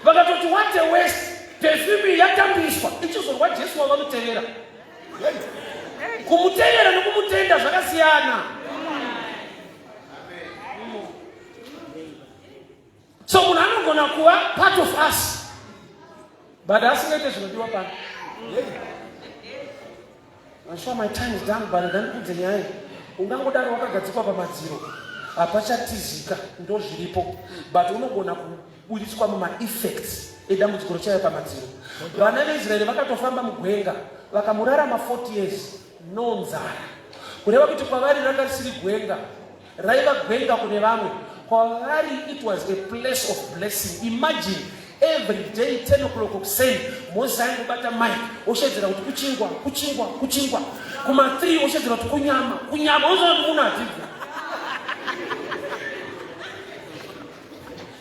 Vakatoti what a waste, perfume yatambiswa ichizorwa Jesu wavanotevera. Kumutevera nokumutenda zvakasiyana. So munhu anogona kuva part of us but asingaite zvinodiwa pano. I'm sure my time is done, but ndandikudze nyaya. Ungangodaro wakagadzikwa pamadziro hapachatizika ndo zviripo, but unogona kubudiswa muma-effects edambudziko rochauya pamadziro. Vana veIsraeri vakatofamba mugwenga vakamurarama 40 years no nzara, kureva kuti kwavari ranga risiri gwenga, raiva gwenga kune vamwe. Kwavari it was a place of blessing. Imagine every day 10 o'clock okuseni Moses aingobata mic oshedzera kuti kuchingwa kuma 3 oshedzera kuti kunyama ozona kuti munhu adzibva.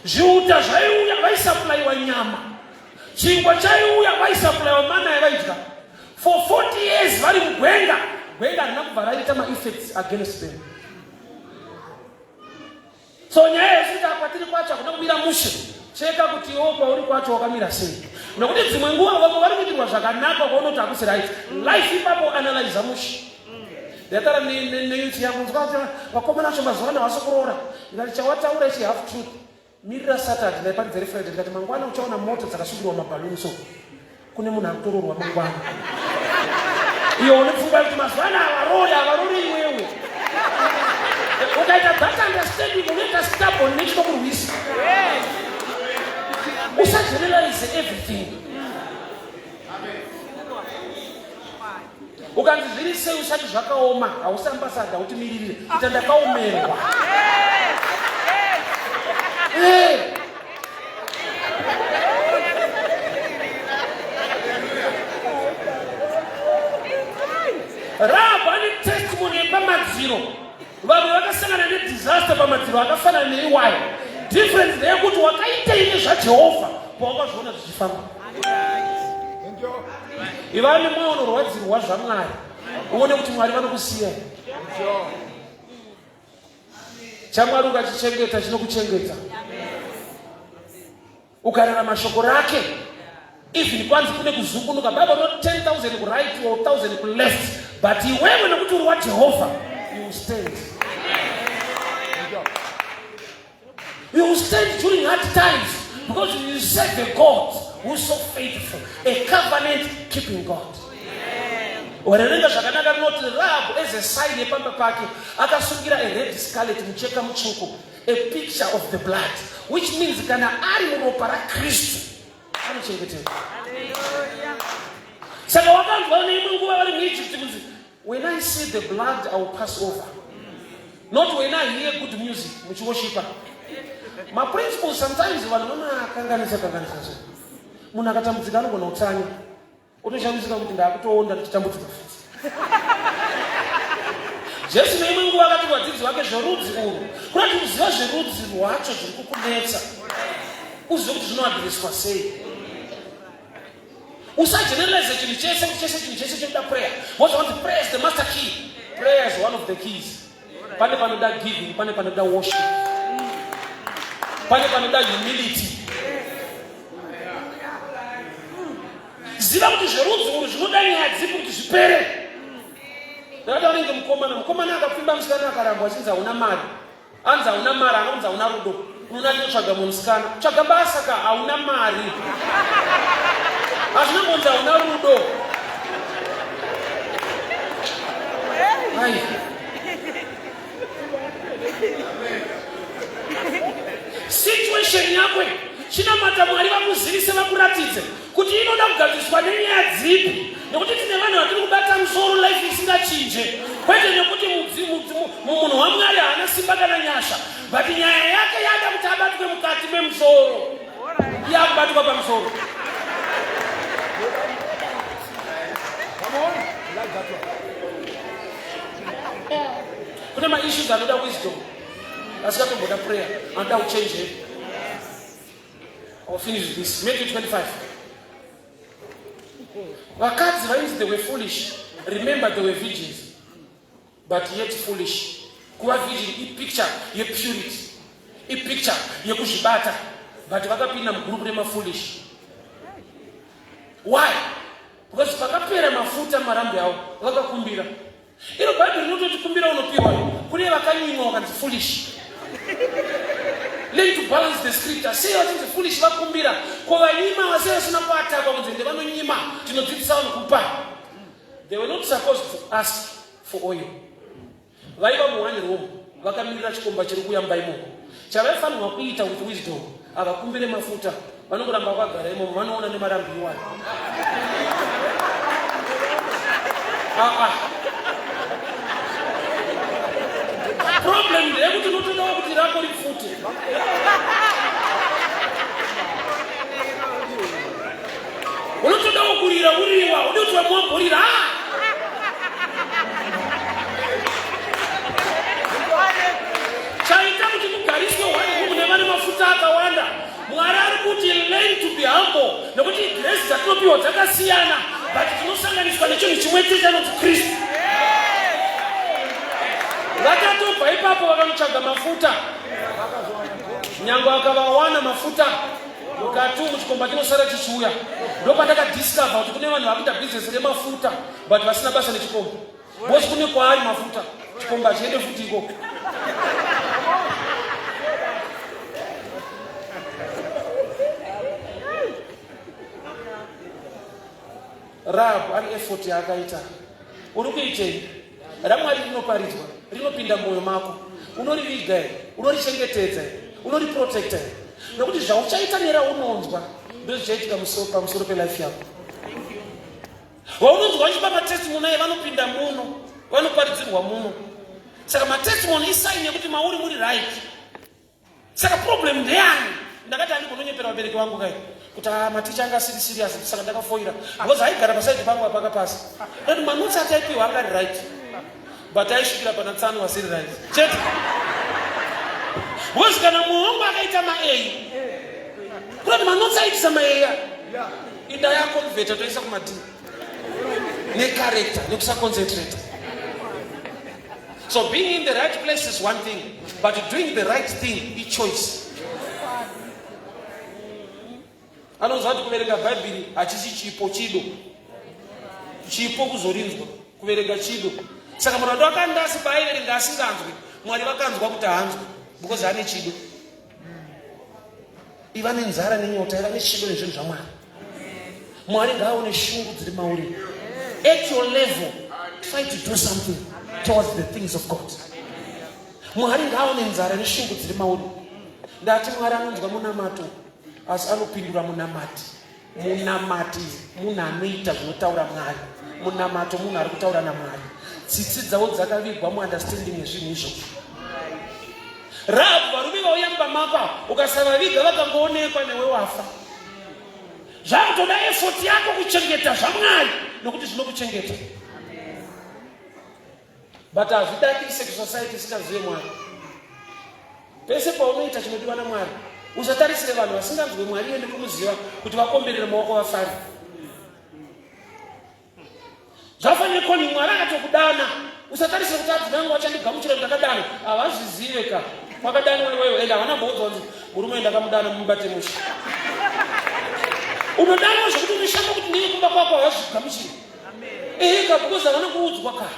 Zviuta zvaiuya vaisapulaiwa nyama, chingwa chaiuya vaisapulaiwa mana yavaidya. For 40 years vari mugwenga, gwenga harina kubva raita ma-effects against them. So nyaya yezviti akwatiri kwacho hakuna kumira mushe, cheka kuti iwo kwauri kwacho wakamira sei. Nokuti dzimwe nguva vamwe vari kuitirwa zvakanaka kwaunoti hakusi right. Life ipapo analyze mushe. Ndakatara neyuthi yangu ndikati vakomana vacho mazuva ano havasikuroora. Ndikati chawataura ichi half truth. Mirira Saturday ndaipadzere Friday ndikati mangwana uchaona moto dzakasungirwa mabhaluni so kune munhu akutororwa mangwana. Iyo unopfunga kuti mazuva ano havarori iwewe. Ukaita that understanding unoita stubborn nechinokurwisa. Usageneralize everything. Ukanzi zviri sei usati zvakaoma hausambasada kuti mirire kuti ndakaomerwa. Rahabhu ane testimony pamadziro. Vamwe vakasangana nedisaster pamadziro akafanana neiwayo. Difference ndeyekuti wakaita ine zvaJehovha pawakazviona zvichifamba. Iva nemwoyo unorwadzirwa zvaMwari. Uone kuti Mwari vanokusiya. Chamwari ukachichengeta chinokuchengeta. Ukararama shoko rake, even kwanzi kune kuzungunuka, Bible not 10,000 ku right or 1,000 ku left, but iwewe nekuti uri waJehovha, you will stand. You will stand during hard times because you serve a God who is so faithful, a covenant keeping God. Wanarenga zvakanaka noti Rahab as a sign yepamba pake akasungira a red scarlet mucheka mutsvuku, a picture of the blood, which means kana ari muropa raKristu anochengetedzwa. Saka wakanzwa neimwe nguva vari muEgypt kuti when I see the blood I will pass over, not when I hear good music muchiworshipa. My principles sometimes vanhu vanakanganisa munhu akatambudzika anogona kutsanya otoshamisa kuti ndakutoonda ndichitambudzika futi. Jesu neimwe nguva akati vadzidzi vake zverudzi urwu kunati kuziva zverudzi rwacho zviri kukunetsa uzive kuti zvinoadhireswa sei. Usageneralize chinhu chese kuti chese chinhu chese chinoda prayer. Most of the prayer is the master key. Prayer is one of the keys. Pane panoda giving, pane panoda worship, pane panoda humility. Ziva kuti zverudzi urwu zvinoda nyadzi kuti zvipere. Ndakataura mukomana akapfimba musikana akarambwa achinzi hauna mari. Anzi hauna mari, anonzi hauna rudo. Unoda kutsvaga musikana. Tsvaga basa ka hauna mari. Hazvina kunzi hauna rudo. Hai. Situation yakwe chinamata Mwari vakuzivise vakuratidze kuti inoda kugadziswa nenyaya dzipi, nekuti tine vanhu vatiri kubata musoro life isingachinje, kwete nekuti munhu waMwari haana simba kana nyasha, but nyaya yake yada kuti abatwe mukati memusoro, yakubatwa pamusoro. Kune maissues anoda wisdom, asikatomboda prayer, anoda kuchange. I'll finish with this. Matthew 25. Vakadzi vainzi they were foolish. Remember they were virgins, but yet foolish. Kuva virgin picture purity, picture yekuzvibata, but vakapinda mugroup remafoolish. Why? Because vakapera mafuta marambo avo vakakumbira. Ino Bible rinototi kumbira unopiwa. Kune vakanyimwa vakanzi foolish. Learn to balance the scripture. Say what is foolish vakumbira. Kwa vanyima wase vasina kuatakwa kunzi ndevanonyima tinodzidzisa vanhu kupa. They were not supposed to ask for oil. Vaiva muwani romo vakamirira chikomba chiri kuyamba imomo. Chavaifanirwa kuita with wisdom avakumbire mafuta. Vanongoramba vakagara imomo vanoona nemarambiwa. Problem ndeyekuti unotoda kuti rako rifute. Unotoda kurira uriwa, unotoda mwamborira. Chaita kuti kugariswe wani mune vane mafuta akawanda. Mwari ari kuti learn to be humble, nekuti grace dzatinopiwa dzakasiyana, but tinosanganiswa nechinhu chimwe chete chanonzi Kristu. Vakatobva ipapo vakanotsvaga mafuta. Nyange vakavawana mafuta mukati muchikomba chinosara chichiuya. Ndopandakadiscover kuti kune vanhu vakuita business remafuta but vasina basa nechikomba. Bosi kune kwaari mafuta, chikomba chiende futi ikoko. Rahab ari effort yaakaita. Uri kuitei? RaMwari rinoparidzwa, rinopinda mwoyo mako. Unoriviga here, unorichengetedza here, unoriprotecta here. Nekuti zvauchaita neraunonzwa ndozvichaitika pamusoro pelife yako. Vaunonzwa vachipa matestimony aye vanopinda muno, vanoparidzirwa muno. Saka matestimony isaini yekuti mauri muri right. Saka problem ndeyani? Ndakati andigononyepera vabereki vangu kai kuti maticha anga asiri serious, saka ndakafoira because aigara pasaidi pangu apaka pasi. Noti manotsi ataipiwa anga ari right. but aisvikira pana tsano wasiririse chete. Because kana muhongo akaita ma-A kuti manotsi aitisa ma-A ida yakonvheta toisa kuma-D necharacter nekusaconcentrate. So being in the right place is one thing, but doing the right thing is choice. Anonzwa kuti kuverenga bhaibheri hachisi chipo chido. Chipo kuzorinzwa kuverenga chido. Saka munhu akanda asibaiverenga asinganzwi, Mwari vakanzwa kuti haanzwi because ane chido. Iva nenzara nenyota, iva nechido nezvinhu zvaMwari. Mwari ngaaone shungu dziri mauri. At your level, try to do something towards the things of God. Mwari ngaaone nzara neshungu dziri mauri. Ndati Mwari anonzwa munamato, asi anopindura munamati. Munamati munhu anoita zvinotaura Mwari. Munamato munhu ari kutaura naMwari. Tsitsi dzavo dzakavigwa muunderstanding yezvinhu izvozvo. Rahabhu varume vauya mumba mako ukasavaviga vakangoonekwa newe wafa. Zvakutoda effort yako kuchengeta zvaMwari nokuti zvinokuchengeta. But hazvidakise kusociety isingazive Mwari. Pese paunoita chinodiwa naMwari, usatarisire vanhu vasinganzwe Mwari ende kumuziva kuti vakomberere maoko vafari. Zvafanira koni Mwari akatokudana, usatarisire kuti adzi nangu vachandigamuchira ndakadana, havazvizive ka. Mwakadana wewe enda havana mboudzwa kuti murume ndakamudana mubate musha. Unodana zvokuti unishamba kuti ndiye kumba kwako havazvigamuchira. Ka because havana kuudzwa ka.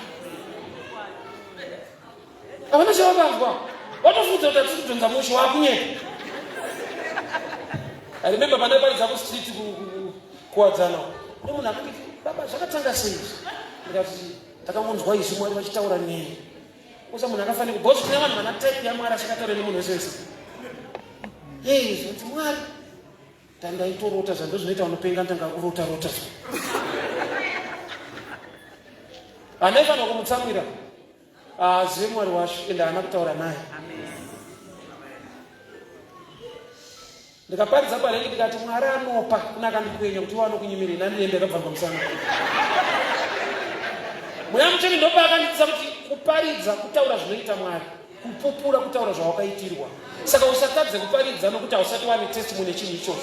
Havana chavakanzwa. Watofudza kuti atisi kudhonza musha wakunyeka. I remember pane paridza kustreet kuwadzana. Munhu akati baba zvakatanga sei? Ndikati takamunzwa izvi Mwari vachitaura neni. Usa munhu akafanira kubhozi kune vanhu vana type yaMwari asingataure nemunhu wese wese. Zvoti Mwari tandaitorota zvando zvinoita unopenga ndanga kurota. Anaifanira kumutsamwira azive Mwari wacho ende haana kutaura naye. Ndikaparidza parengi ndikati Mwari anopa kunaka ndikuenya kuti wanokunyimirira nandiende rabva pamusana. Mweya Mutsvene ndopa akanditsa kuti kuparidza kutaura zvinoita Mwari, kupupura kutaura zvawakaitirwa. Saka usatadze kuparidza nokuti hausati wane testimony yechinhu ichocho.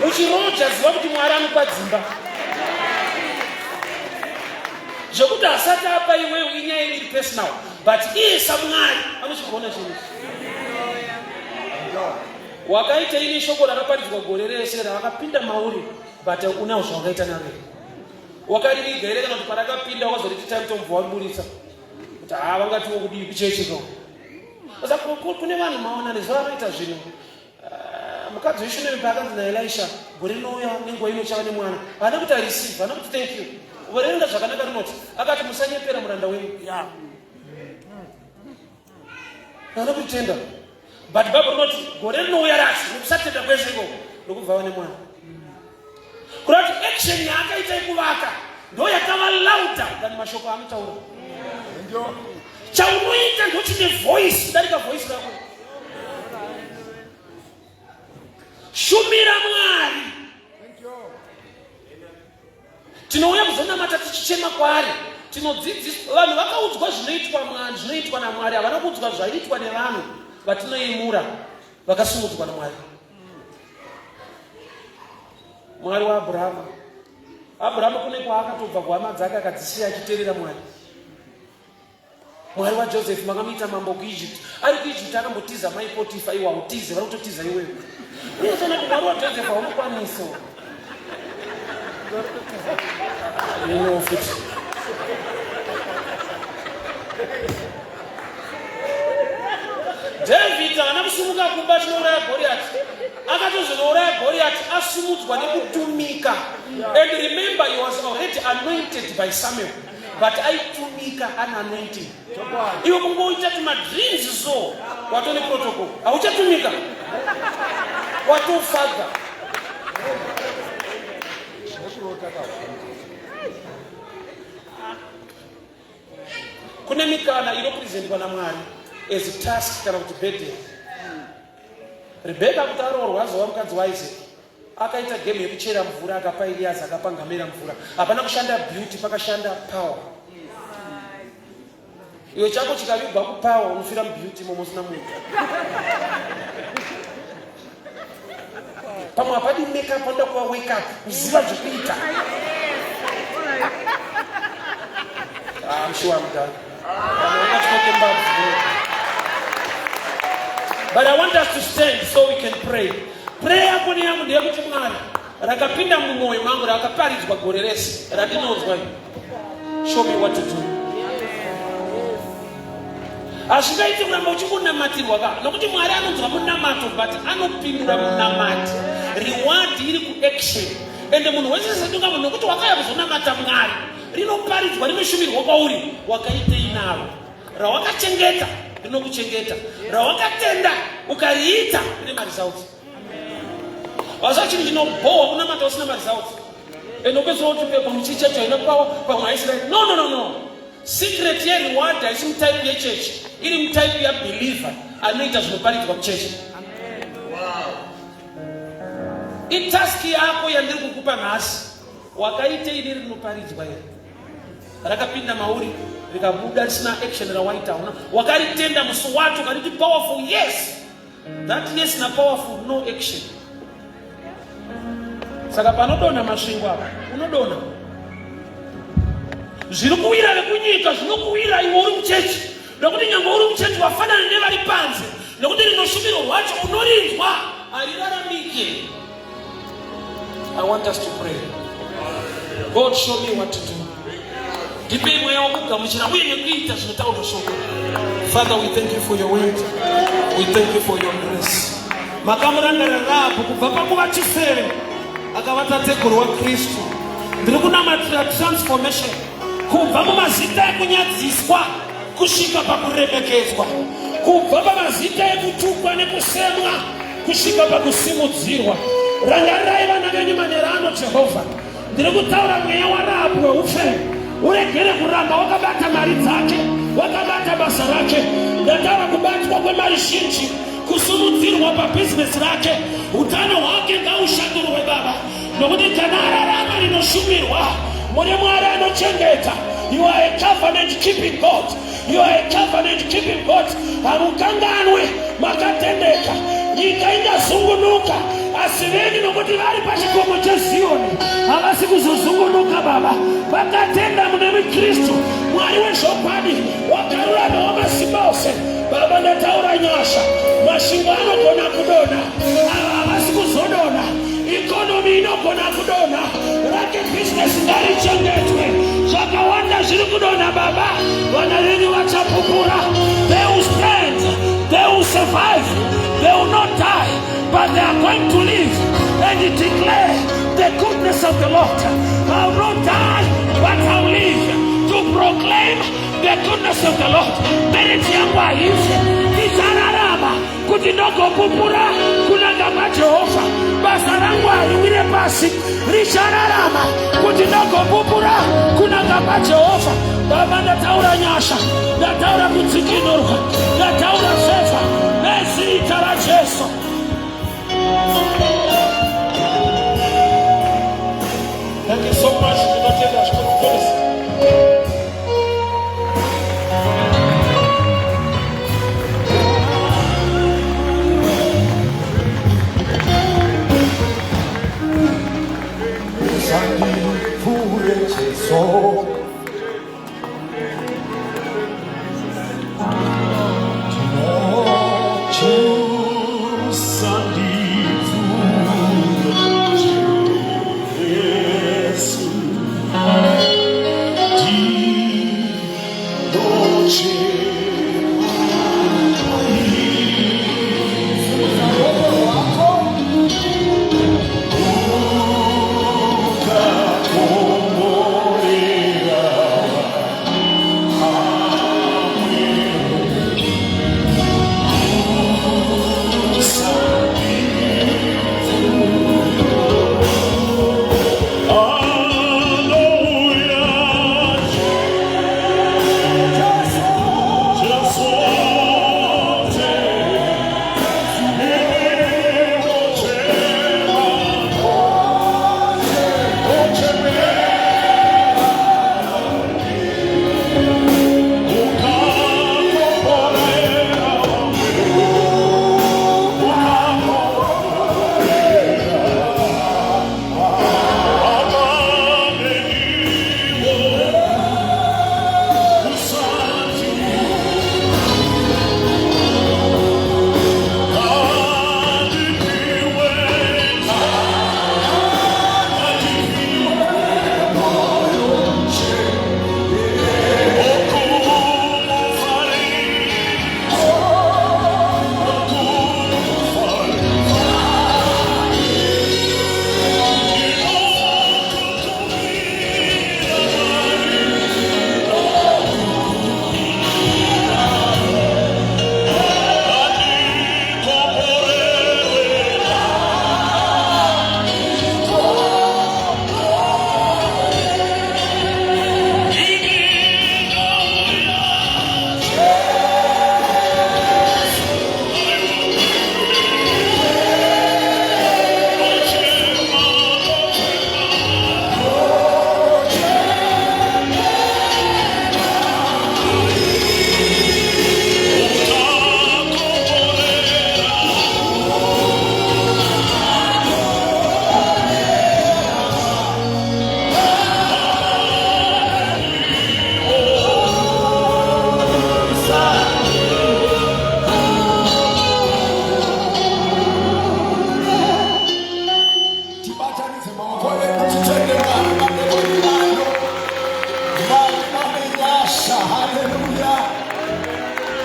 Uchiroja ziva kuti Mwari anopa dzimba. Zvokuti asati apa iwewe inyaya iri personal, but iye saMwari anochigona chinhu. Wakaita ini shoko rakaparidzwa gore rese ravakapinda mauri, but unawo zvawakaita naro. Wakaririga here kana kuti parakapinda wakazoriti time tombo waburitsa. Kuti vangatiwo kudii kuchechi ko. Saka kune vanhu maona nezvavanoita zvinhu. Mukadzi weshunamme paakanzi naElisha, gore rinouya nenguva inochava nemwana. Haana kuti areceive, haana kuti thank you. Verenga zvakanaka rinoti, akati musanyepera muranda wenyu. Haana kutenda. But Bible rinoti gore rinouya rasi nekusatenda kwese iko ndokubva vane mwana. Kurati action yaakaita yekuvaka ndo yakava louder than mashoko anotaura. Chaunoita ndo chine voice kudarika voice rako. Shumira Mwari. Tinouya kuzonamata tichichema kwaari. Tinodzidziswa vanhu vakaudzwa zvinoitwa naMwari, havana kuudzwa zvaiitwa nevanhu vatinoimura vakasumudzwa naMwari. Mwari waAbhurahama. Abhurahama kune kwaakatobva kuhama dzake akadzisiya achiteerera Mwari. Mwari waJoseph makamuita mambo kuEgypt. Ari kuEgypt akambotiza mai Potifa, iwe hautize, vari kutotiza iwewe. Unotoona kuti Mwari waJoseph haumukwanisa. David haana kusumuka kumba chinouraya Goliath. Akatozouraya Goliath asumudzwa nekutumika. And remember, he was already anointed by Samuel, but aitumika unanointed. Iwe kungoita tumadreams so watone protocol. Hauchatumika. Watofaga. Kune mikana inopresentwa naMwari as a task kana kuti burden. Rebeka kuti aroorwa azova mukadzi waIsaac, akaita game yekuchera mvura akapa Eliaza akapangamira mvura. Hapana kushanda beauty, pakashanda power. Iwe chako chikavigwa kupawa unofira mubeauty momosina muntu. Pamwe apadi make up onda kuwa wake up kuziva zvekuita. I'm sure I'm done. I'm not talking about it. But I want us to stand so we can pray. Pray hapo ni yangu ndiye kuti Mwari rakapinda mumwoyo mangu rakaparidzwa gore rese radinonzwa. Show me what to do. Ashingaiti kuramba uchingonamatirwa ka nokuti Mwari anonzwa munamato but anopindura munamati. Reward iri ku action. Ende munhu wese sedunga munhu nokuti wakaya kuzonamata Mwari. Rinoparidzwa rinoshumirwa kwauri wakaitei naro. Rawakachengeta rinokuchengeta. Rawakatenda ukariita rine maresults. Wasachiri ndinobowa kunamata usina maresults. Enopedzwa kuti pepa muchichecho inopawa pamwe Israel. No. Secret ye reward haisi mutype yechurch. Iri mutype ya believer anoita zvinoparidzwa kuchechi. Itaski yako yandiri kukupa nhasi. Wakaitei iri rinoparidzwa iri. Rakapinda mauri rikabuda risina action rawaita una. Wakaritenda musi watu kariti powerful yes. That yes na powerful no action. Saka panodona masvingo apa. Unodona. Zviri kuwira vekunyika zvinokuwira iwe uri muchechi. Nokuti nyangwe uri muchechi wafanana nevari panze. Nokuti rinoshumiro rwacho unorinzwa hariraramike. I want us to pray. God, show me what to do. Father, we thank you for your word. We thank you for your grace. Makamuranda rapo kubva kuva chifere akavata tekuru wa Kristu. Ndiri kunamatira transformation kubva mumazita ekunyadziswa kusvika pakuremekedzwa, kubva pamazita ekutukwa nekusemwa kusvika pakusimudzirwa. Rangarirai vana venyu manerano Jehovha. Ndiri kutaura mweya warapo weupenyu. Uregere kuramba wakabata mari dzake, wakabata basa rake. Ndataura kubatwa kwemari zhinji, kusumudzirwa pabusiness rake. Utano hwake ngaushandurwe Baba, nokuti kana ararama rinoshumirwa mune Mwari anochengeta. You are a covenant keeping God. You are a covenant keeping God. Hamukanganwe makatendeka. Nyika ingazungunuka asi venyu nokuti vari pachikomo cheZioni havasi kuzozungunuka Baba. Vakatenda mune Kristu Mwari wezvokwadi wakarurama wamasimba ose. Baba, ndataura nyasha, masvingo anogona kudona, ava havasi kuzodona. Ikonomi inogona kudona, rake business ngarichengetwe. Zvakawanda zviri kudona Baba, vana venyu vachapupura. They will stand, they will survive, they will not die, but they are going to live and declare the goodness of the Lord. I will not die, but I will live to proclaim the goodness of the Lord. Meriti yangu haifi, nitararama kuti ndogopupura kunanga kwa Jehova. Basa rangu haliwire pasi, richararama kuti ndogopupura kunanga kwa Jehova. Baba, ndataura nyasha, ndataura kudzikinurwa, ndataura sefa nezita la Jesu. Thank you so much for not telling us to do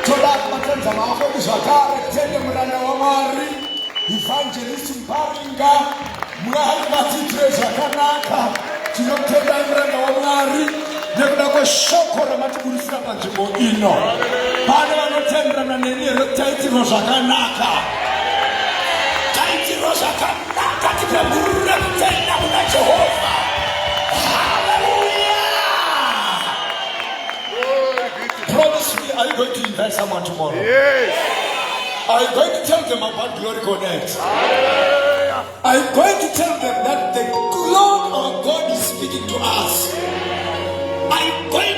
toda kubatanza maoko zvakare kutende muranda waMwari Evangelist Mparinga Mwari vatitire zvakanaka tinotendai muranda waMwari nekuda kweshoko ramatiburisira panzvimbo ino pane vanotenderana neni here taitirwa zvakanaka tikagurura kutenda kuna Jehovha. Hallelujah! Promise me, are you going to invite someone tomorrow? Yes. Are you going to tell them about Glory Connect? Are you going to tell them that the Lord our God is speaking to us? Are you going